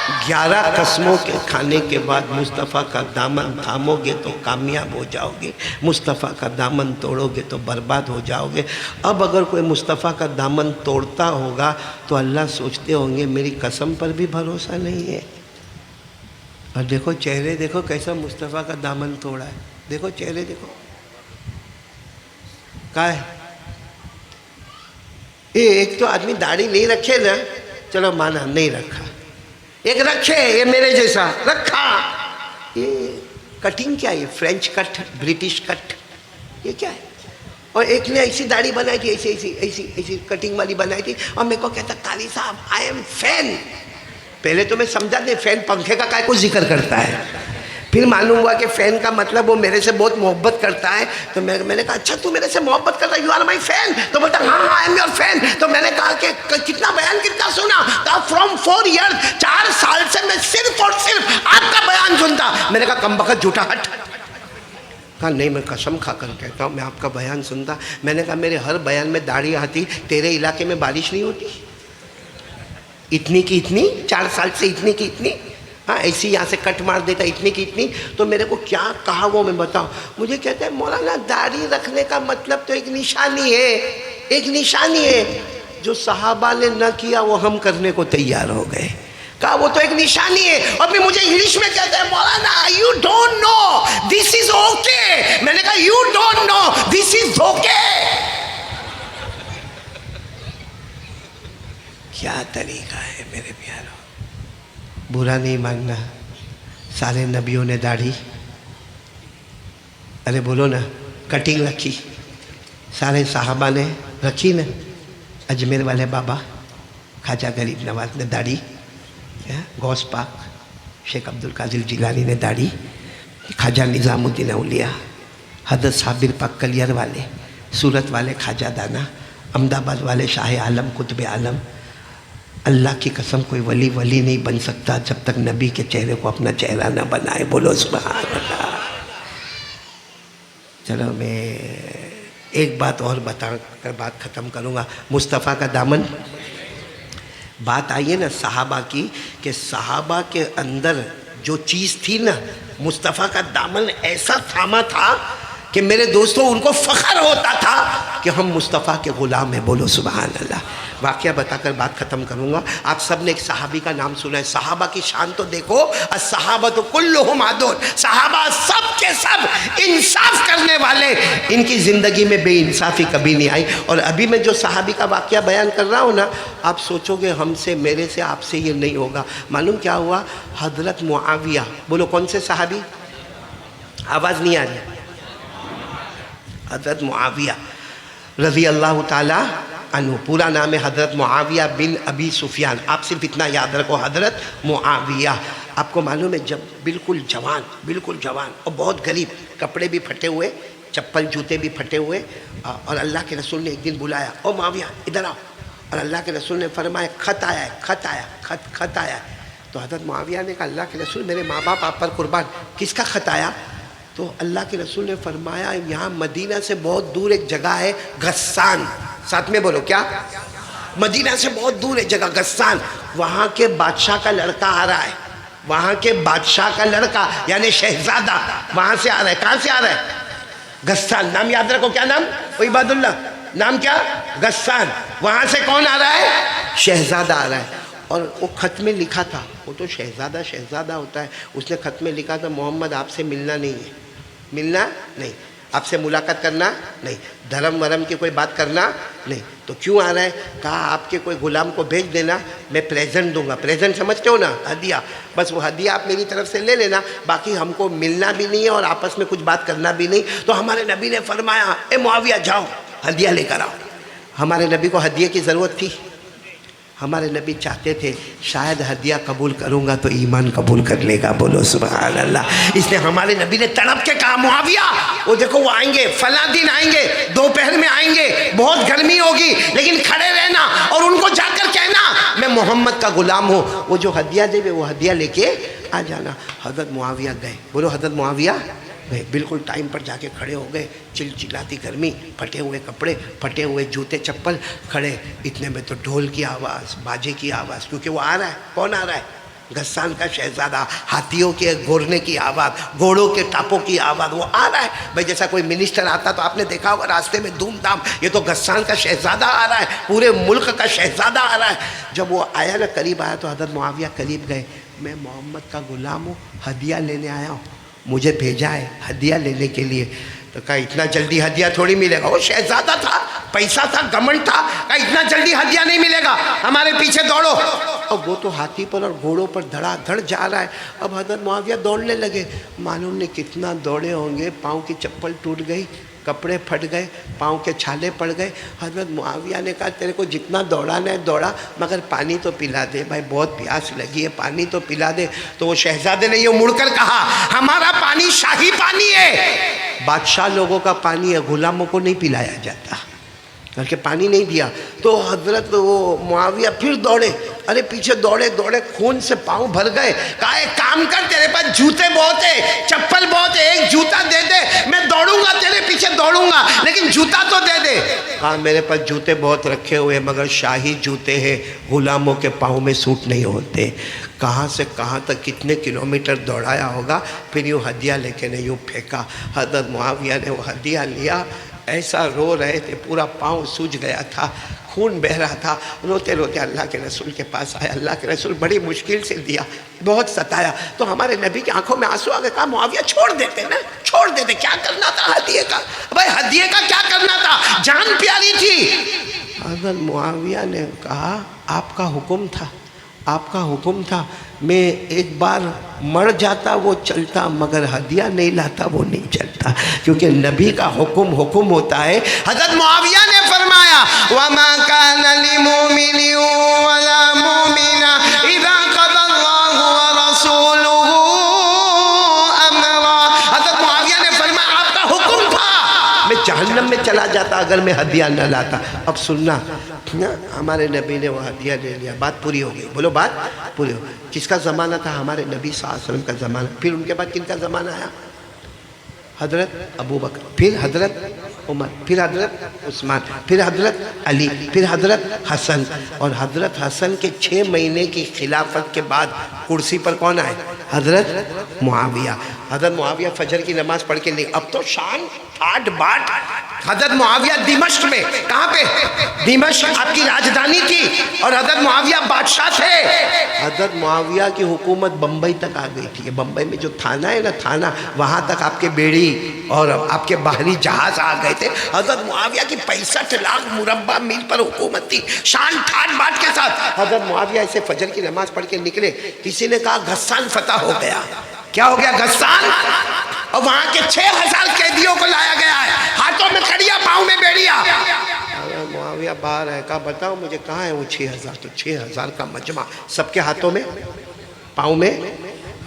11 قسموں کے کھانے کے بعد مصطفیٰ کا دامن تھامو گے تو کامیاب ہو جاؤ گے، مصطفیٰ کا دامن توڑو گے تو برباد ہو جاؤ گے۔ اب اگر کوئی مصطفیٰ کا دامن توڑتا ہوگا تو اللہ سوچتے ہوں گے میری قسم پر بھی بھروسہ نہیں ہے۔ اور دیکھو چہرے دیکھو کیسا مصطفیٰ کا دامن توڑا ہے، دیکھو چہرے دیکھو کہا ہے۔ ایک تو آدمی داڑھی نہیں رکھے نا، چلو مانا نہیں رکھا، ایک رکھے یہ میرے جیسا رکھا، یہ کٹنگ کیا ہے؟ فرینچ کٹ، برٹش کٹ، یہ کیا ہے؟ اور ایک نے ایسی داڑھی بنائی تھی، ایسی کٹنگ والی بنائی تھی، اور میرے کو کہتا قاری صاحب آئی ایم فین۔ پہلے تو میں سمجھا نہیں فین پنکھے کا کو ذکر کرتا ہے، پھر معلوم ہوا کہ فین کا مطلب وہ میرے سے بہت محبت کرتا ہے۔ تو میں نے کہا اچھا تو میرے سے محبت کرتا ہے، یو آر مائی فین؟ تو بولتا ہاں آئی ایم یور فین۔ تو میں نے کہا کہ کتنا بیان کتنا سنا؟ کہا فرام 4 ایئرز، 4 سال سے میں صرف اور صرف آپ کا بیان سنتا۔ میں نے کہا کم بخت جھوٹا ہٹ۔ کہا نہیں میں قسم کھا کر کہتا ہوں میں آپ کا بیان سنتا۔ میں نے کہا میرے ہر بیان میں داڑھی آتی، تیرے علاقے میں بارش نہیں ہوتی؟ اتنی کی اتنی، 4 سال سے اتنی کی اتنی، ہاں ایسی یہاں سے کٹ مار دیتا اتنی کی اتنی۔ تو میرے کو کیا کہا وہ میں بتاؤں؟ مجھے کہتا ہے مولانا داڑھی رکھنے کا مطلب تو ایک نشانی ہے، ایک نشانی ہے، جو صحابہ نے نہ کیا وہ ہم کرنے کو تیار ہو گئے۔ کہا وہ تو ایک نشانی ہے، اور پھر مجھے انگلش میں کہتا ہے مولانا you don't know this is okay. میں نے کہا you don't know this is okay. کیا طریقہ ہے میرے پیاروں، برا نہیں ماننا۔ سارے نبیوں نے داڑھی، ارے بولو نا، کٹنگ رکھی، سارے صحابہ نے رکھی نا۔ اجمیر والے بابا خواجہ غریب نواز نے داڑھی، غوث پاک شیخ عبد القادر جیلانی نے داڑھی، خواجہ نظام الدین اولیاء، حضرت صابر پاک کلیئر والے، سورت والے خواجہ دانا، احمدآباد والے شاہ عالم قطب عالم۔ اللہ کی قسم کوئی ولی ولی نہیں بن سکتا جب تک نبی کے چہرے کو اپنا چہرہ نہ بنائے، بولو سبحان اللہ۔ چلو میں ایک بات اور بتا کر بات ختم کروں گا۔ مصطفیٰ کا دامن، بات آئی ہے نا صحابہ کی، کہ صحابہ کے اندر جو چیز تھی نا، مصطفیٰ کا دامن ایسا تھاما تھا کہ میرے دوستوں ان کو فخر ہوتا تھا کہ ہم مصطفیٰ کے غلام ہیں، بولو سبحان اللہ۔ واقعہ بتا کر بات ختم کروں گا۔ آپ سب نے ایک صحابی کا نام سنا ہے، صحابہ کی شان تو دیکھو، الصحابۃ کلھم عدل، صحابہ سب کے سب انصاف کرنے والے، ان کی زندگی میں بے انصافی کبھی نہیں آئی۔ اور ابھی میں جو صحابی کا واقعہ بیان کر رہا ہوں نا، آپ سوچو گے ہم سے، میرے سے، آپ سے یہ نہیں ہوگا۔ معلوم کیا ہوا؟ حضرت معاویہ، بولو کون سے صحابی؟ آواز نہیں آ رہی۔ حضرت معاویہ رضی اللہ تعالیٰ عنہ، پورا نام ہے حضرت معاویہ بن ابی سفیان۔ آپ صرف اتنا یاد رکھو، حضرت معاویہ۔ آپ کو معلوم ہے جب بالکل جوان اور بہت غریب، کپڑے بھی پھٹے ہوئے، چپل جوتے بھی پھٹے ہوئے، اور اللہ کے رسول نے ایک دن بلایا، او معاویہ ادھر آؤ، اور اللہ کے رسول نے فرمایا خط آیا ہے۔ تو حضرت معاویہ نے کہا اللہ کے رسول میرے ماں باپ آپ پر قربان، کس کا خط آیا؟ تو اللہ کے رسول نے فرمایا یہاں مدینہ سے بہت دور ایک جگہ ہے غسان، ساتھ میں بولو کیا؟ مدینہ سے بہت دور ایک جگہ غسان، وہاں کے بادشاہ کا لڑکا آ رہا ہے، وہاں کے بادشاہ کا لڑکا یعنی شہزادہ وہاں سے آ رہا ہے۔ کہاں سے آ رہا ہے؟ غسان۔ نام یاد رکھو، کیا نام؟ عباد اللہ، نام کیا؟ غسان۔ وہاں سے کون آ رہا ہے؟ شہزادہ آ رہا ہے۔ اور وہ خط میں لکھا تھا، وہ تو شہزادہ ہوتا ہے، اس نے خط میں لکھا تھا محمد آپ سے ملنا نہیں ہے، ملنا نہیں، آپ سے ملاقات کرنا نہیں، دھرم ورم کی کوئی بات کرنا نہیں۔ تو کیوں آ رہا ہے؟ کہا آپ کے کوئی غلام کو بھیج دینا، میں پریزنٹ دوں گا۔ پریزنٹ سمجھتے ہو نا؟ ہدیہ، بس وہ ہدیہ آپ میری طرف سے لے لینا، باقی ہم کو ملنا بھی نہیں ہے اور آپس میں کچھ بات کرنا بھی نہیں۔ تو ہمارے نبی نے فرمایا اے معاویہ جاؤ ہدیہ لے کر آؤ۔ ہمارے نبی کو ہدیے کی ضرورت تھی؟ ہمارے نبی چاہتے تھے شاید ہدیہ قبول کروں گا تو ایمان قبول کر لے گا، بولو سبحان اللہ۔ اس لیے ہمارے نبی نے تڑپ کے کہا معاویہ وہ دیکھو وہ آئیں گے، فلاں دن آئیں گے، دوپہر میں آئیں گے، بہت گرمی ہوگی، لیکن کھڑے رہنا اور ان کو جا کر کہنا میں محمد کا غلام ہوں، وہ جو ہدیہ دے وہ ہدیہ لے کے آ جانا۔ حضرت معاویہ گئے، بولو حضرت معاویہ گئے، بالکل ٹائم پر جا کے کھڑے ہو گئے، چلچلاتی گرمی، پھٹے ہوئے کپڑے، پھٹے ہوئے جوتے چپل، کھڑے۔ اتنے میں تو ڈھول کی آواز، باجے کی آواز، کیونکہ وہ آ رہا ہے۔ کون آ رہا ہے؟ غسان کا شہزادہ، ہاتھیوں کے گورنے کی آواز، گھوڑوں کے ٹاپوں کی آواز، وہ آ رہا ہے بھائی جیسا کوئی منسٹر آتا تو آپ نے دیکھا ہوگا راستے میں دھوم دھام، یہ تو غسان کا شہزادہ آ رہا ہے، پورے ملک کا شہزادہ آ رہا ہے۔ جب وہ آیا نا، قریب آیا تو حضرت معاویہ قریب گئے، میں محمد کا غلام ہوں، ہدیہ لینے آیا ہوں، مجھے بھیجا ہے ہدیہ لینے کے لیے۔ تو کہا اتنا جلدی ہدیہ تھوڑی ملے گا، وہ شہزادہ تھا، پیسہ تھا، گھمنڈ تھا، کہا اتنا جلدی ہدیہ نہیں ملے گا، ہمارے پیچھے دوڑو۔ اب وہ تو ہاتھی پر اور گھوڑوں پر دھڑا دھڑ جا رہا ہے۔ اب حضرت معاویہ دوڑنے لگے، معلوم نہیں کتنا دوڑے ہوں گے، پاؤں کی چپل ٹوٹ گئی، کپڑے پھٹ گئے، پاؤں کے چھالے پڑ گئے۔ حضرت معاویہ نے کہا تیرے کو جتنا دوڑانا ہے دوڑا، مگر پانی تو پلا دے بھائی، بہت پیاس لگی ہے، پانی تو پلا دے۔ تو وہ شہزادے نے یہ مڑ کر کہا ہمارا پانی شاہی پانی ہے، بادشاہ لوگوں کا پانی ہے، غلاموں کو نہیں پلایا جاتا، بلکہ پانی نہیں دیا۔ تو حضرت وہ معاویہ پھر دوڑے، ارے پیچھے دوڑے دوڑے خون سے پاؤں بھر گئے۔ کہا ایک کام کر، تیرے پاس جوتے بہت ہے، چپل بہت ہے، ایک جوتا دے دے، میں دوڑوں گا تیرے پیچھے دوڑوں گا، لیکن جوتا تو دے دے۔ کہا میرے پاس جوتے بہت رکھے ہوئے مگر شاہی جوتے ہیں، غلاموں کے پاؤں میں سوٹ نہیں ہوتے۔ کہاں سے کہاں تک کتنے کلومیٹر دوڑایا ہوگا، پھر یوں ہدیہ لے کے نے یوں پھینکا۔ حضرت معاویہ نے وہ ہدیہ لیا، ایسا رو رہے تھے، پورا پاؤں سوج گیا تھا، خون بہہ رہا تھا، روتے روتے اللہ کے رسول کے پاس آئے۔ اللہ کے رسول بڑی مشکل سے دیا، بہت ستایا۔ تو ہمارے نبی کی آنکھوں میں آنسو آ گئے، کہا معاویہ چھوڑ دیتے نا، چھوڑ دیتے، کیا کرنا تھا ہدیے کا، بھائی ہدیے کا کیا کرنا تھا، جان پیاری تھی۔ حضرت معاویہ نے کہا آپ کا حکم تھا، آپ کا حکم تھا، میں ایک بار مر جاتا وہ چلتا، مگر ہدیہ نہیں لاتا وہ نہیں چلتا، کیونکہ نبی کا حکم حکم ہوتا ہے۔ حضرت معاویہ نے فرمایا وَمَا كَانَ لِمُؤْمِنٍ وَلَا مُؤْمِنَةٍ إِذَا قَضَى اللَّهُ وَرَسُولُهُ أَمْرًا۔ حضرت معاویہ نے فرمایا آپ کا حکم تھا، میں جہنم میں چلا جاتا اگر میں ہدیہ نہ لاتا۔ اب سننا، ہمارے نبی نے وہ ہدیہ لے لیا، بات پوری ہو گئی، بولو بات پوری ہو گئی۔ کس کا زمانہ تھا؟ ہمارے نبی صلی اللہ علیہ وسلم کا زمانہ۔ پھر ان کے بعد کن کا زمانہ آیا؟ حضرت ابو بکر، پھر حضرت عمر، پھر حضرت عثمان، پھر حضرت علی، پھر حضرت حسن۔ اور حضرت حسن کے 6 مہینے کی خلافت کے بعد کرسی پر کون آئے؟ حضرت معاویہ۔ حضرت معاویہ فجر کی نماز پڑھ کے نہیں، اب تو شان ٹھاٹ باٹ۔ حضرت معاویہ دمشق میں، کہاں پہ؟ دمشق آپ کی راجدھانی تھی، اور حضرت معاویہ بادشاہ تھے۔ حضرت معاویہ کی حکومت بمبئی تک آ گئی تھی۔ بمبئی میں جو تھانہ ہے نا، تھانہ، وہاں تک آپ کے بیڑی اور آپ کے باہری جہاز آ گئے تھے۔ حضرت معاویہ کی 65 لاکھ مربع میل پر حکومت تھی، شان ٹھاٹ باٹ کے ساتھ۔ حضرت معاویہ ایسے فجر کی نماز پڑھ کے نکلے، کسی نے کہا غسان فتح ہو گیا۔ کیا ہو گیا؟ غسان۔ اور وہاں کے 6000 قیدیوں کو لایا گیا ہے، ہاتھوں میں کڑیا، پاؤں میں بیڑیا۔ معاویہ باہر ہے، کہا بتاؤ مجھے کہاں ہے وہ 6000؟ تو 6000 کا مجمع، سب کے ہاتھوں میں، پاؤں میں۔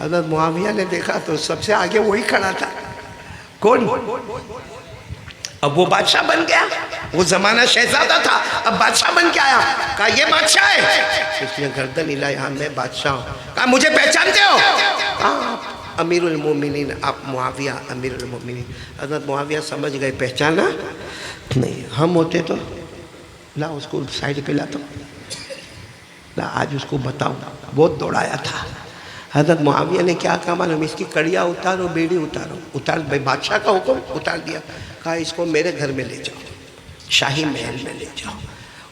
حضرت معاویہ نے دیکھا تو سب سے آگے وہی کھڑا تھا، کون؟ اب وہ بادشاہ بن گیا، وہ زمانہ شہزادہ تھا، اب بادشاہ بن کے آیا۔ کہا یہ بادشاہ ہے؟ اس نے گردن ہلائی، ہاں میں بادشاہ ہوں۔ کہا مجھے پہچانتے ہو؟ آپ امیر المومنین، آپ معاویہ امیر المومنین۔ حضرت معاویہ سمجھ گئے پہچانا نہیں، ہم ہوتے تو لا اس کو سائڈ پہ لاتا، لا آج اس کو بتاؤں، بہت دوڑایا تھا۔ حضرت معاویہ نے کیا کہا معلوم؟ اس کی کڑیا اتارو، بیڑی اتارو، اتار، بھائی بادشاہ کا حکم، اتار دیا۔ کہا اس کو میرے گھر میں لے جاؤ، شاہی محل میں لے جاؤ،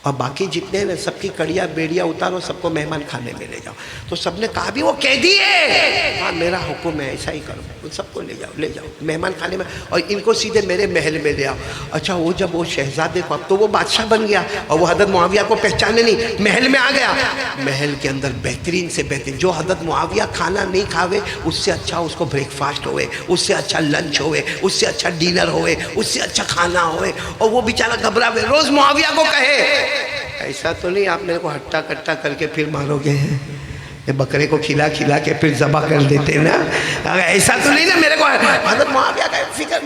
اور باقی جتنے ہیں سب کی کڑیا بیڑیا اتارو، سب کو مہمان کھانے میں لے جاؤ۔ تو سب نے کہا بھی وہ قیدی ہے، ہاں میرا حکم ہے، ایسا ہی کرو، ان سب کو لے جاؤ، لے جاؤ مہمان کھانے میں، اور ان کو سیدھے میرے محل میں لے آؤ۔ اچھا وہ جب وہ شہزادے کو، اب تو وہ بادشاہ بن گیا، اور وہ حضرت معاویہ کو پہچانے نہیں، محل میں آ گیا۔ محل کے اندر بہترین سے بہترین، جو حضرت معاویہ کھانا نہیں کھاوے اس سے اچھا اس کو بریک فاسٹ ہوئے، اس سے اچھا لنچ ہوئے، اس سے اچھا ڈنر ہوئے، اس سے اچھا کھانا ہوئے، اور وہ بیچارہ گھبرا ہوئے، روز معاویہ کو کہے ایسا تو نہیں آپ میرے کو ہٹا کٹا کر کے پھر مارو گے، یہ بکرے کو کھلا کھلا کے پھر ذبح کر دیتے نا، ایسا تو نہیں نا میرے کو۔ حضرت معاویہ کا فکر،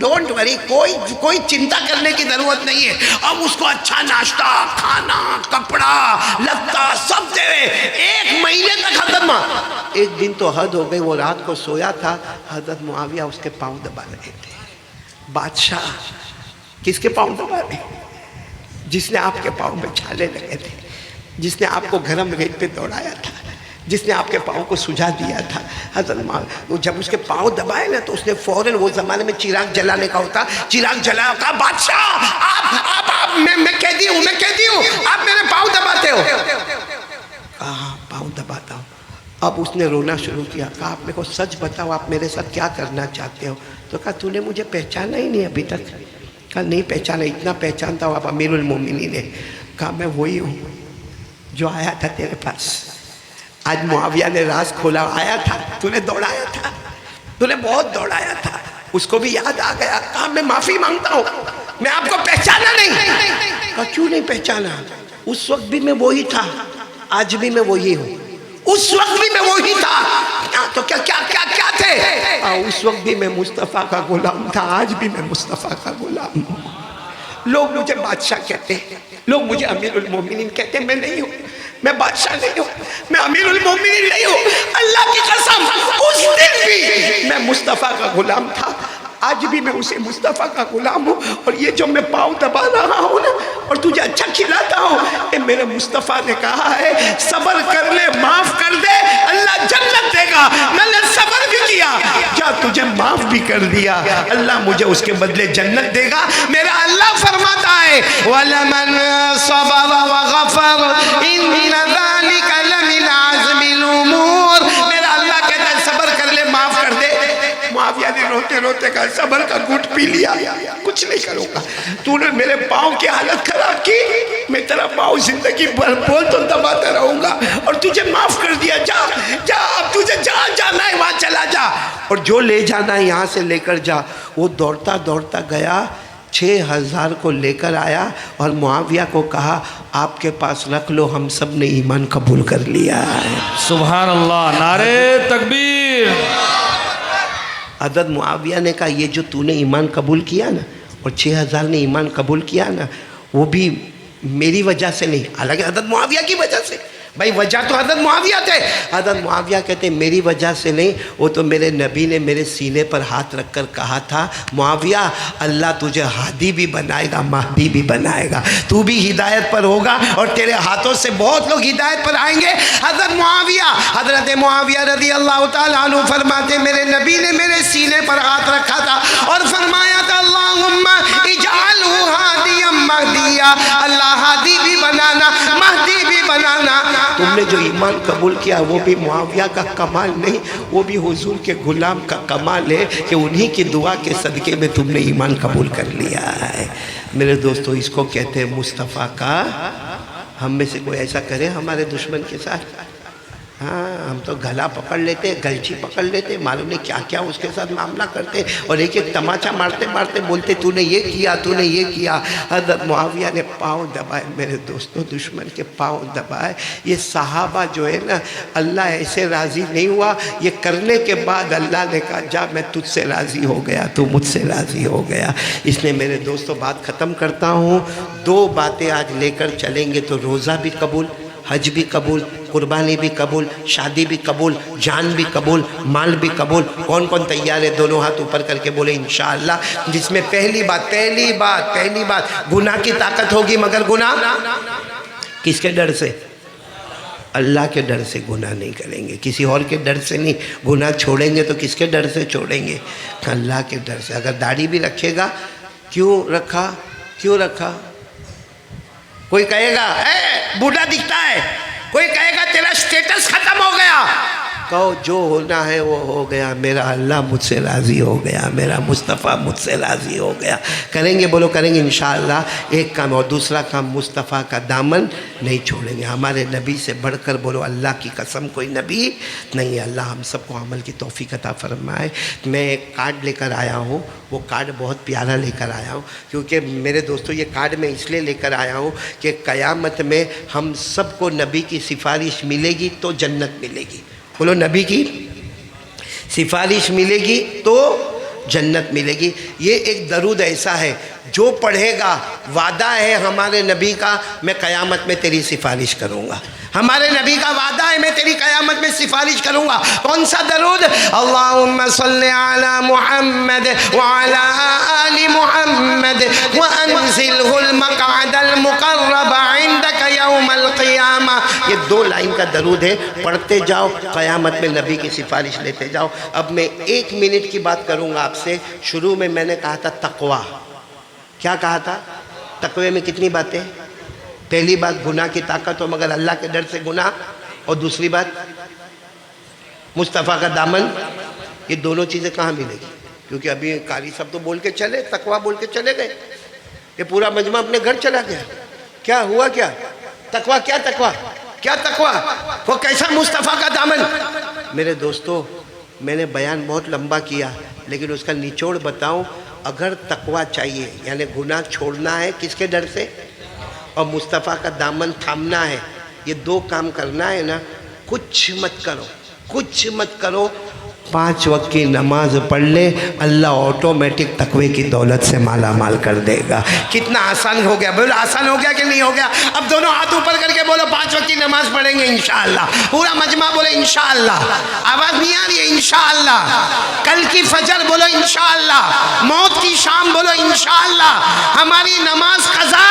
ڈونٹ وری، کوئی چنتا کرنے کی ضرورت نہیں ہے، اب اس کو اچھا ناشتہ، کھانا، کپڑا، لتا سب دے۔ 1 مہینے تک حضرت ایک دن تو حد ہو گئی، وہ رات کو سویا تھا، حضرت معاویہ اس کے پاؤں دبا رہے تھے۔ بادشاہ کس کے پاؤں دبا رہے؟ جس نے آپ کے پاؤں میں چھالے لگے تھے، جس نے آپ کو گرم ریت پہ دوڑایا تھا، جس نے آپ کے پاؤں کو سجا دیا تھا. حضرت وہ جب اس کے پاؤں دبائے نا تو اس نے فوراً، وہ زمانے میں چراغ جلانے کا ہوتا، چراغ جلایا، کہا بادشاہ آپ میں قیدی ہوں، آپ میرے پاؤں دباتے ہو. کہا ہاں پاؤں دباتا ہوں. اب اس نے رونا شروع کیا. کہا آپ میرے کو سچ بتاؤ، آپ میرے ساتھ کیا کرنا چاہتے ہو؟ تو کہا تو نے مجھے پہچانا ہی نہیں ابھی تک. کہا نہیں پہچانا، اتنا پہچانتا ہوں آپ امیر المومنین ہیں. کہا میں وہی ہوں جو آیا تھا تیرے پاس. آج معاویہ نے راز کھولا، آیا تھا، تو نے دوڑایا تھا، تو نے بہت دوڑایا تھا. اس کو بھی یاد آ گیا. کہا میں معافی مانگتا ہوں، میں آپ کو پہچانا نہیں. کہا کیوں نہیں پہچانا؟ اس وقت بھی میں وہی تھا، آج بھی میں وہی ہوں. اس وقت بھی میں وہی تھا تو کیا تھے؟ اس وقت بھی میں مصطفیٰ کا غلام تھا، آج بھی میں مصطفیٰ کا غلام ہوں. لوگ مجھے بادشاہ کہتے ہیں، لوگ مجھے امیر المومنین کہتے ہیں، میں نہیں ہوں، میں بادشاہ نہیں ہوں، میں امیر المومنین نہیں ہوں. اللہ کی قسم اس دن بھی میں مصطفیٰ کا غلام تھا، آج بھی میں اسی مصطفیٰ کا غلام ہوں. اور یہ جو میں پاؤں دبا رہا ہوں نا اور تجھے اچھا کھلاتا ہوں، اے میرے مصطفیٰ نے کہا ہے صبر کر لے، معاف کر دے، اللہ جنت دے گا. میں نے صبر بھی کیا، کیا تجھے معاف بھی کر دیا، اللہ مجھے اس کے بدلے جنت دے گا. میرا اللہ فرماتا ہے وَلَمَنْ صَبَرَ وَغَفَرَ إِنَّ ذَلِكَ لَمِنْ عَزْمِ الْأُمُورِ. میرا اللہ کہتا ہے صبر کر لے، معاف کر دے. معاویہ نے روتے روتے کہا صبر کا گھٹ پی لیا، کچھ نہیں کروں گا. تو نے میرے پاؤں کی حالت خراب کی، میں تیرا پاؤں زندگی بھر بول تو دباتا رہوں گا اور تجھے معاف کر دیا. جا اب تجھے جہاں جانا ہے وہاں چلا جا، اور جو لے جانا ہے یہاں سے لے کر جا. وہ دوڑتا دوڑتا گیا، 6000 کو لے کر آیا اور معاویہ کو کہا آپ کے پاس رکھ لو، ہم سب نے ایمان قبول کر لیا ہے. سبحان اللہ، نعرے تکبیر. حضرت معاویہ نے کہا یہ جو تو نے ایمان قبول کیا نا اور 6000 نے ایمان قبول کیا نا، وہ بھی میری وجہ سے نہیں، حالانکہ حضرت معاویہ کی وجہ سے. بھائی وجہ تو حضرت معاویہ تھے. حضرت معاویہ کہتے ہیں میری وجہ سے نہیں، وہ تو میرے نبی نے میرے سینے پر ہاتھ رکھ کر کہا تھا معاویہ اللہ تجھے ہادی بھی بنائے گا، مہدی بھی بنائے گا، تو بھی ہدایت پر ہوگا اور تیرے ہاتھوں سے بہت لوگ ہدایت پر آئیں گے. حضرت معاویہ رضی اللہ تعالیٰ عنہ فرماتے میرے نبی نے میرے سینے پر ہاتھ رکھا تھا اور فرمایا تھا اللہم اجعلہ ہادیا مہدیا، اللہ ہادی بھی بنانا، مہدی بھی بنانا. تم نے جو ایمان قبول کیا وہ بھی معاویہ کا کمال نہیں، وہ بھی حضور کے غلام کا کمال ہے کہ انہی کی دعا کے صدقے میں تم نے ایمان قبول کر لیا ہے. میرے دوستو اس کو کہتے ہیں مصطفیٰ کا. ہم میں سے کوئی ایسا کرے ہمارے دشمن کے ساتھ؟ ہاں ہم تو گلا پکڑ لیتے، گلچی پکڑ لیتے، معلوم نہیں کیا کیا اس کے ساتھ معاملہ کرتے اور ایک ایک تماچا مارتے مارتے بولتے تو نے یہ کیا، تو نے یہ کیا. حضرت معاویہ نے پاؤں دبائے میرے دوستوں، دشمن کے پاؤں دبائے. یہ صحابہ جو ہے نا، اللہ ایسے راضی نہیں ہوا، یہ کرنے کے بعد اللہ نے کہا جا میں تجھ سے راضی ہو گیا، تو مجھ سے راضی ہو گیا. اس نے میرے دوستوں بات ختم کرتا ہوں. 2 باتیں آج لے کر چلیں گے تو روزہ بھی قبول، حج بھی قبول، قربانی بھی قبول، شادی بھی قبول، جان بھی قبول، مال بھی قبول. کون کون تیار ہے؟ دونوں ہاتھ اوپر کر کے بولے انشاءاللہ. جس میں پہلی بات گناہ کی طاقت ہوگی، مگر گناہ کس کے ڈر سے؟ اللہ کے ڈر سے گناہ نہیں کریں گے، کسی اور کے ڈر سے نہیں. گناہ چھوڑیں گے تو کس کے ڈر سے چھوڑیں گے؟ اللہ کے ڈر سے. اگر داڑھی بھی رکھے گا، کیوں رکھا؟ کوئی کہے گا اے بوڑھا دکھتا ہے، کوئی کہے گا تیرا سٹیٹس ختم ہو گیا. کہو جو ہونا ہے وہ ہو گیا، میرا اللہ مجھ سے راضی ہو گیا، میرا مصطفیٰ مجھ سے راضی ہو گیا. کریں گے، بولو کریں گے انشاءاللہ. ایک کام اور دوسرا کام، مصطفیٰ کا دامن نہیں چھوڑیں گے. ہمارے نبی سے بڑھ کر بولو اللہ کی قسم کوئی نبی نہیں ہے. اللہ ہم سب کو عمل کی توفیق عطا فرمائے. میں ایک کارڈ لے کر آیا ہوں، وہ کارڈ بہت پیارا لے کر آیا ہوں کیونکہ میرے دوستو یہ کارڈ میں اس لیے لے کر آیا ہوں کہ قیامت میں ہم سب کو نبی کی سفارش ملے گی تو جنت ملے گی. بولو نبی کی سفارش ملے گی تو جنت ملے گی. یہ ایک درود ایسا ہے جو پڑھے گا، وعدہ ہے ہمارے نبی کا میں قیامت میں تیری سفارش کروں گا. ہمارے نبی کا وعدہ ہے میں تیری قیامت میں سفارش کروں گا. کون سا درود؟ اللہم صلی علی محمد وعلی آل محمد وانزلہ المقعد المقرب عندک یوم القیامہ. یہ 2 لائن کا درود ہے، پڑھتے جاؤ، قیامت میں نبی کی سفارش لیتے جاؤ۔ اب میں 1 منٹ کی بات کروں گا آپ سے۔ شروع میں میں نے کہا تھا تقوی، کیا کہا تھا؟ تقوی میں کتنی باتیں؟ پہلی بات گناہ کی طاقت ہو مگر اللہ کے ڈر سے گناہ، اور دوسری بات مصطفیٰ کا دامن۔ یہ دونوں چیزیں کہاں ملے گی؟ کیونکہ ابھی قاری سب تو بول کے چلے، تقوی بول کے چلے گئے، یہ پورا مجمع اپنے گھر چلا گیا۔ کیا ہوا؟ کیا تقوی؟ کیا تقوی؟ کیا تقوی؟ وہ کیسا مصطفیٰ کا دامن؟ میرے دوستو، میں نے بیان بہت لمبا کیا لیکن اس کا نچوڑ بتاؤں۔ اگر تقوی چاہیے یعنی گناہ چھوڑنا ہے کس کے ڈر سے، اور مصطفیٰ کا دامن تھامنا ہے، یہ 2 کام کرنا ہے نا، کچھ مت کرو، کچھ مت کرو، 5 وقت کی نماز پڑھ لے، اللہ آٹومیٹک تقوی کی دولت سے مالا مال کر دے گا۔ کتنا آسان ہو گیا، بولو آسان ہو گیا کہ نہیں ہو گیا؟ اب دونوں ہاتھ اوپر کر کے بولو 5 وقت کی نماز پڑھیں گے انشاءاللہ۔ پورا مجمع بولے انشاءاللہ۔ آواز نہیں آ رہی ہے؟ انشاءاللہ۔ کل کی فجر بولو انشاءاللہ۔ موت کی شام بولو انشاءاللہ۔ ہماری نماز قضا۔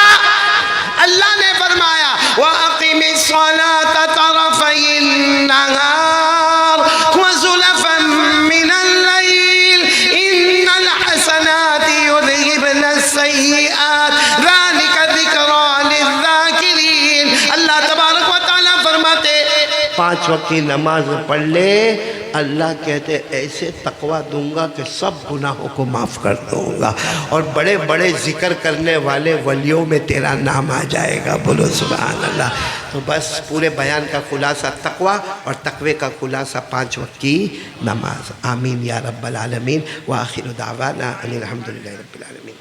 اللہ نے فرمایا وَأَقِمِ الصَّلَاةَ طَرَفَيِ النَّهَارِ وَزُلَفًا مِّنَ اللَّيْلِ إِنَّ الْحَسَنَاتِ يُذْهِبْنَ السَّيِّئَاتِ ذَلِكَ ذِكْرَىٰ لِلذَّاكِرِينَ۔ اللہ تبارک و تعالیٰ فرماتے 5 وقت کی نماز پڑھ لے، اللہ کہتے ایسے تقوی دوں گا کہ سب گناہوں کو معاف کر دوں گا، اور بڑے بڑے ذکر کرنے والے ولیوں میں تیرا نام آ جائے گا۔ بولو سبحان اللہ۔ تو بس پورے بیان کا خلاصہ تقوی، اور تقوی کا خلاصہ 5 وقت کی نماز۔ آمین یا رب العالمین۔ وآخر دعوانا ان الحمدللہ رب العالمین۔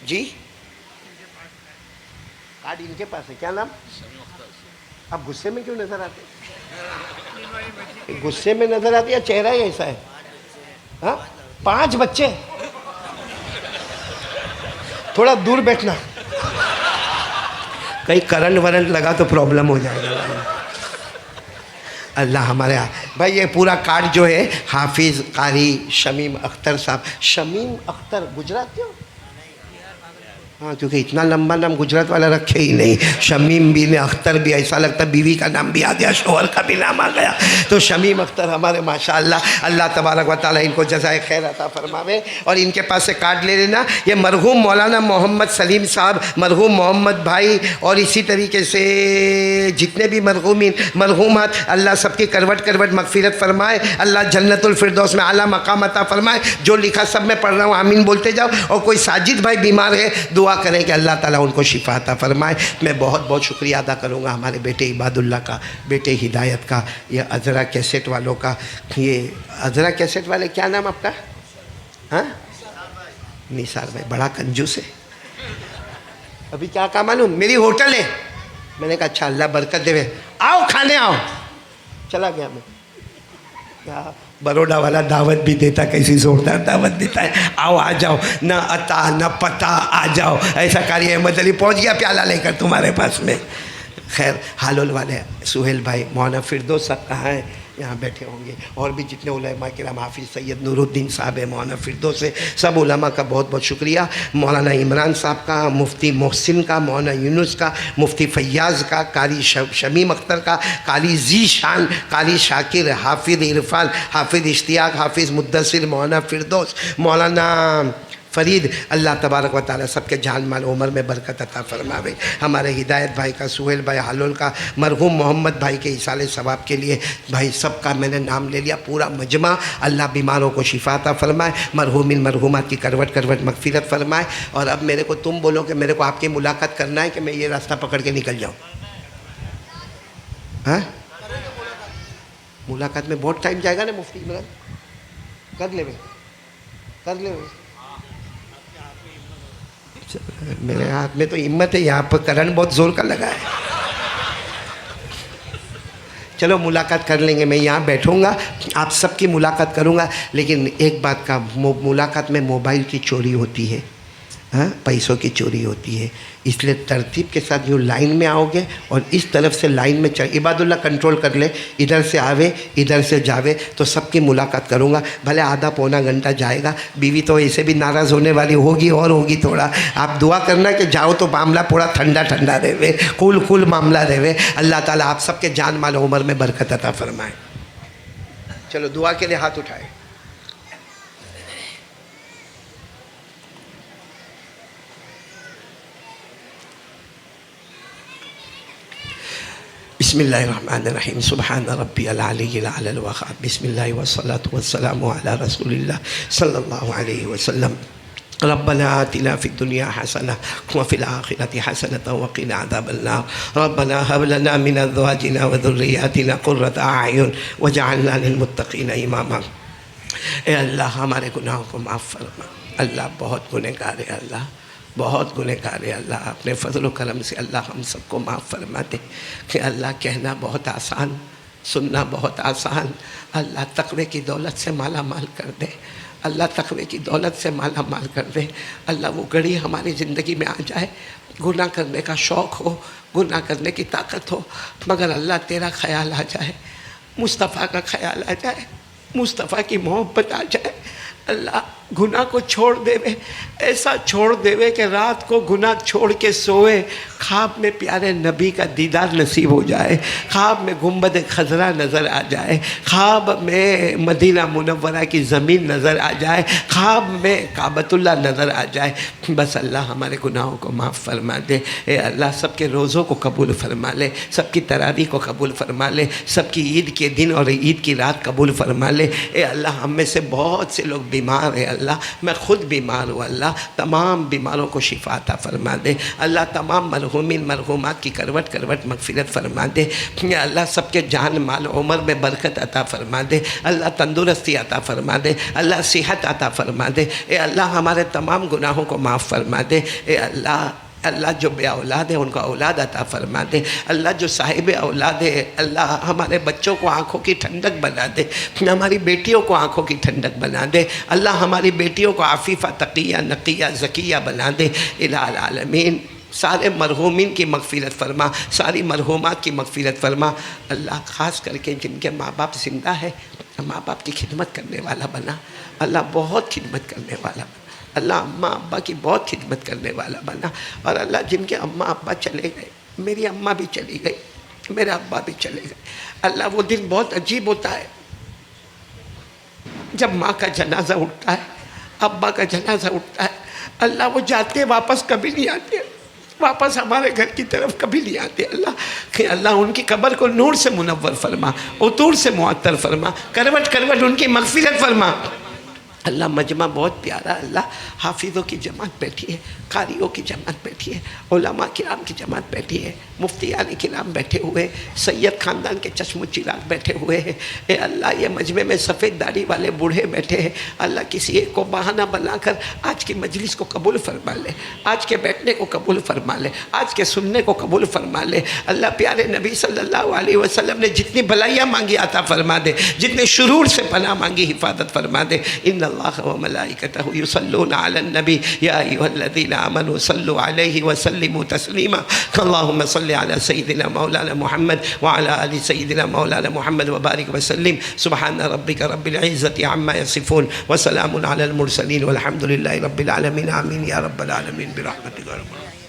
جی کارڈ ان کے پاس ہے، کیا نام؟ آپ غصے میں کیوں نظر آتے؟ غصے میں نظر آتی ہے، چہرہ ہی ایسا ہے؟ ہاں 5 بچے، تھوڑا دور بیٹھنا، کہیں کرنٹ ورنٹ لگا تو پرابلم ہو جائے گا۔ اللہ ہمارے بھائی، یہ پورا کارڈ جو ہے حافظ قاری شمیم اختر صاحب۔ شمیم اختر گجرات ہو؟ ہاں، کیونکہ اتنا لمبا نام گجرات والا رکھے ہی نہیں۔ شمیم بھی نے، اختر بھی، ایسا لگتا بیوی کا نام بھی آ گیا، شوہر کا بھی نام آ گیا۔ تو شمیم اختر ہمارے ماشاءاللہ، اللہ تبارک و تعالیٰ ان کو جزائے خیر عطا فرماوے۔ اور ان کے پاس سے کارڈ لے لینا۔ یہ مرحوم مولانا محمد سلیم صاحب، مرحوم محمد بھائی، اور اسی طریقے سے جتنے بھی مرحومین مرحومات، اللہ سب کی کروٹ کروٹ مغفرت فرمائے، اللہ جنت الفردوس میں اعلیٰ مقام عطا فرمائے۔ جو لکھا سب میں پڑھ رہا ہوں، آمین بولتے جاؤ۔ اور کوئی ساجد بھائی بیمار ہے، دعا کریں کہ اللہ تعالیٰ ان کو شفا عطا فرمائے۔ میں بہت بہت شکریہ ادا کروں گا ہمارے بیٹے عباد اللہ کا، بیٹے ہدایت کا، یہ عذرا کیسٹ والوں کا۔ یہ عذرا کیسٹ والے، کیا نام آپ کا؟ ہاں نثار بھائی، بڑا کنجوس ہے۔ ابھی کیا کہا معلوم؟ میری ہوٹل ہے۔ میں نے کہا اچھا، اللہ برکت دے، آؤ کھانے آؤ۔ چلا گیا میں۔ کیا بروڈا والا دعوت بھی دیتا، کیسی زوردار دعوت دیتا ہے، آؤ آ جاؤ، نہ عطا نہ پتہ، آ جاؤ۔ ایسا قاری احمد علی پہنچ گیا پیالہ لے کر تمہارے پاس میں۔ خیر، حالول والے سہیل بھائی، مولانا فردوس صاحب کہاں ہیں؟ یہاں بیٹھے ہوں گے، اور بھی جتنے علماء کرام، حافظ سید نور الدین صاحب ہے، مولانا فردوس ہے، سب علماء کا بہت بہت شکریہ۔ مولانا عمران صاحب کا، مفتی محسن کا، مولانا یونس کا، مفتی فیاض کا، قاری شمیم اختر کا، قاری ذی شان، قاری شاکر، حافظ عرفان، حافظ اشتیاق، حافظ مدثر، مولانا فردوس، مولانا فرید، اللہ تبارک و تعالیٰ سب کے جان مال عمر میں برکت عطا فرماوے۔ ہمارے ہدایت بھائی کا، سہیل بھائی حلول کا، مرحوم محمد بھائی کے ایصال ثواب کے لیے بھائی سب کا میں نے نام لے لیا، پورا مجمع، اللہ بیماروں کو شفا عطا فرمائے، مرحومین مرحومات کی کروٹ کروٹ مغفرت فرمائے۔ اور اب میرے کو تم بولو کہ میرے کو آپ کی ملاقات کرنا ہے کہ میں یہ راستہ پکڑ کے نکل جاؤں؟ ہاں ملاقات میں بہت ٹائم جائے گا نا مفتی عمران؟ کر لے بھائی، کر لے بھائی۔ میرے ہاتھ میں تو ہمت ہے، یہاں پر کرن بہت زور کا لگا ہے۔ چلو ملاقات کر لیں گے، میں یہاں بیٹھوں گا، آپ سب کی ملاقات کروں گا۔ لیکن ایک بات کا، ملاقات میں موبائل کی چوری ہوتی ہے، ہاں پیسوں کی چوری ہوتی ہے. اس لیے ترتیب کے ساتھ یوں لائن میں آؤ گے اور اس طرف سے لائن میں چل. عباد اللہ کنٹرول کر لے, ادھر سے آوے ادھر سے جاوے تو سب کی ملاقات کروں گا. بھلے آدھا پونا گھنٹہ جائے گا, بیوی تو ایسے بھی ناراض ہونے والی ہوگی اور ہوگی تھوڑا. آپ دعا کرنا کہ جاؤ تو معاملہ پورا ٹھنڈا ٹھنڈا رہے, کول معاملہ رہے. اللہ تعالیٰ آپ سب کے جان مال و عمر میں برکت عطا فرمائے. چلو دعا کے لیے ہاتھ اٹھائے. بسم اللہ الرحمن الرحیم. سبحان ربی العلی الاعلی الوقار. بسم اللہ والصلاة والسلام علی رسول اللہ صلی اللہ علیہ وسلم. ربنا آتنا فی الدنیا حسنہ وفی الآخرۃ حسنۃ وقنا عذاب النار. ربنا هب لنا من ازواجنا وذریاتنا قرۃ اعین واجعلنا للمتقین اماما. اے اللہ ہمارے گناہوں کو معاف فرما. اللہ بہت گنہگار ہے, اللہ بہت گنہگار ہے. اللہ اپنے فضل و کرم سے اللہ ہم سب کو معاف فرما دے. کہ اللہ کہنا بہت آسان, سننا بہت آسان. اللہ تقوی کی دولت سے مالا مال کر دے. اللہ تقوی کی دولت سے مالا مال کر دے. اللہ وہ گھڑی ہماری زندگی میں آ جائے, گناہ کرنے کا شوق ہو, گناہ کرنے کی طاقت ہو, مگر اللہ تیرا خیال آ جائے, مصطفیٰ کا خیال آ جائے, مصطفیٰ کی محبت آ جائے. اللہ گناہ کو چھوڑ دے وے, ایسا چھوڑ دے وے کہ رات کو گناہ چھوڑ کے سوئے, خواب میں پیارے نبی کا دیدار نصیب ہو جائے, خواب میں گنبد خضرا نظر آ جائے, خواب میں مدینہ منورہ کی زمین نظر آ جائے, خواب میں کعبۃ اللہ نظر آ جائے. بس اللہ ہمارے گناہوں کو معاف فرما دے. اے اللہ سب کے روزوں کو قبول فرما لے, سب کی تراویح کو قبول فرما لے, سب کی عید کے دن اور عید کی رات قبول فرما لے. اے اللہ ہم میں سے بہت سے لوگ بیمار ہیں, اللہ میں خود بیمار ہوں, اللہ تمام بیماروں کو شفا عطا فرما دے. اللہ تمام مرحومین مرحومات کی کروٹ کروٹ مغفرت فرما دے. یا اللہ سب کے جان مال عمر میں برکت عطا فرما دے. اللہ تندرستی عطا فرما دے. اللہ صحت عطا فرما دے. اے اللہ ہمارے تمام گناہوں کو معاف فرما دے. اے اللہ جو بے اولاد ہے ان کا اولاد عطا فرما دے. اللہ جو صاحب اولاد ہے اللہ ہمارے بچوں کو آنکھوں کی ٹھنڈک بنا دے, ہماری بیٹیوں کو آنکھوں کی ٹھنڈک بنا دے. اللہ ہماری بیٹیوں کو عفیفہ تقیہ نقیہ زکیہ بنا دے. الہ العالمین سارے مرحومین کی مغفرت فرما, ساری مرحومات کی مغفرت فرما. اللہ خاص کر کے جن کے ماں باپ زندہ ہے, ماں باپ کی خدمت کرنے والا بنا. اللہ بہت خدمت کرنے والا بنا. اللہ اماں ابا کی بہت خدمت کرنے والا بنا. اور اللہ جن کے اماں ابا چلے گئے, میری اماں بھی چلی گئی, میرے ابا بھی چلے گئے, اللہ وہ دن بہت عجیب ہوتا ہے جب ماں کا جنازہ اٹھتا ہے, ابا کا جنازہ اٹھتا ہے. اللہ وہ جاتے واپس کبھی نہیں آتے, واپس ہمارے گھر کی طرف کبھی نہیں آتے. اللہ کہ اللہ ان کی قبر کو نور سے منور فرما, عطور سے معطر فرما, کروٹ کروٹ ان کی مغفرت فرما. اللہ مجمع بہت پیارا, اللہ حافظوں کی جماعت بیٹھی ہے, قاریوں کی جماعت بیٹھی ہے, علماء کرام کی جماعت بیٹھی ہے, مفتیان کرام بیٹھے ہوئے, سید خاندان کے چشم و چراغ بیٹھے ہوئے ہیں. اے اللہ یہ مجمع میں سفید داڑھی والے بوڑھے بیٹھے ہیں. اللہ کسی ایک کو بہانہ بنا کر آج کی مجلس کو قبول فرما لے, آج کے بیٹھنے کو قبول فرما لے, آج کے سننے کو قبول فرما لے. اللہ پیارے نبی صلی اللہ علیہ وسلم نے جتنی بھلائیاں مانگی عطا فرما دے, جتنے شرور سے پناہ مانگی حفاظت فرما دے. ان اللہ وملائکتہ یصلون علی النبی یا ایھا الذین آمنوا صلوا علیہ وسلموا تسلیما. اللہم صل علی سیدنا مولانا محمد وعلی آل سیدنا مولانا محمد وبارک وسلم. سبحان ربک رب العزت عما یصفون وسلام علی المرسلین والحمد للہ رب العالمین. آمین یا رب العالمین برحمتک.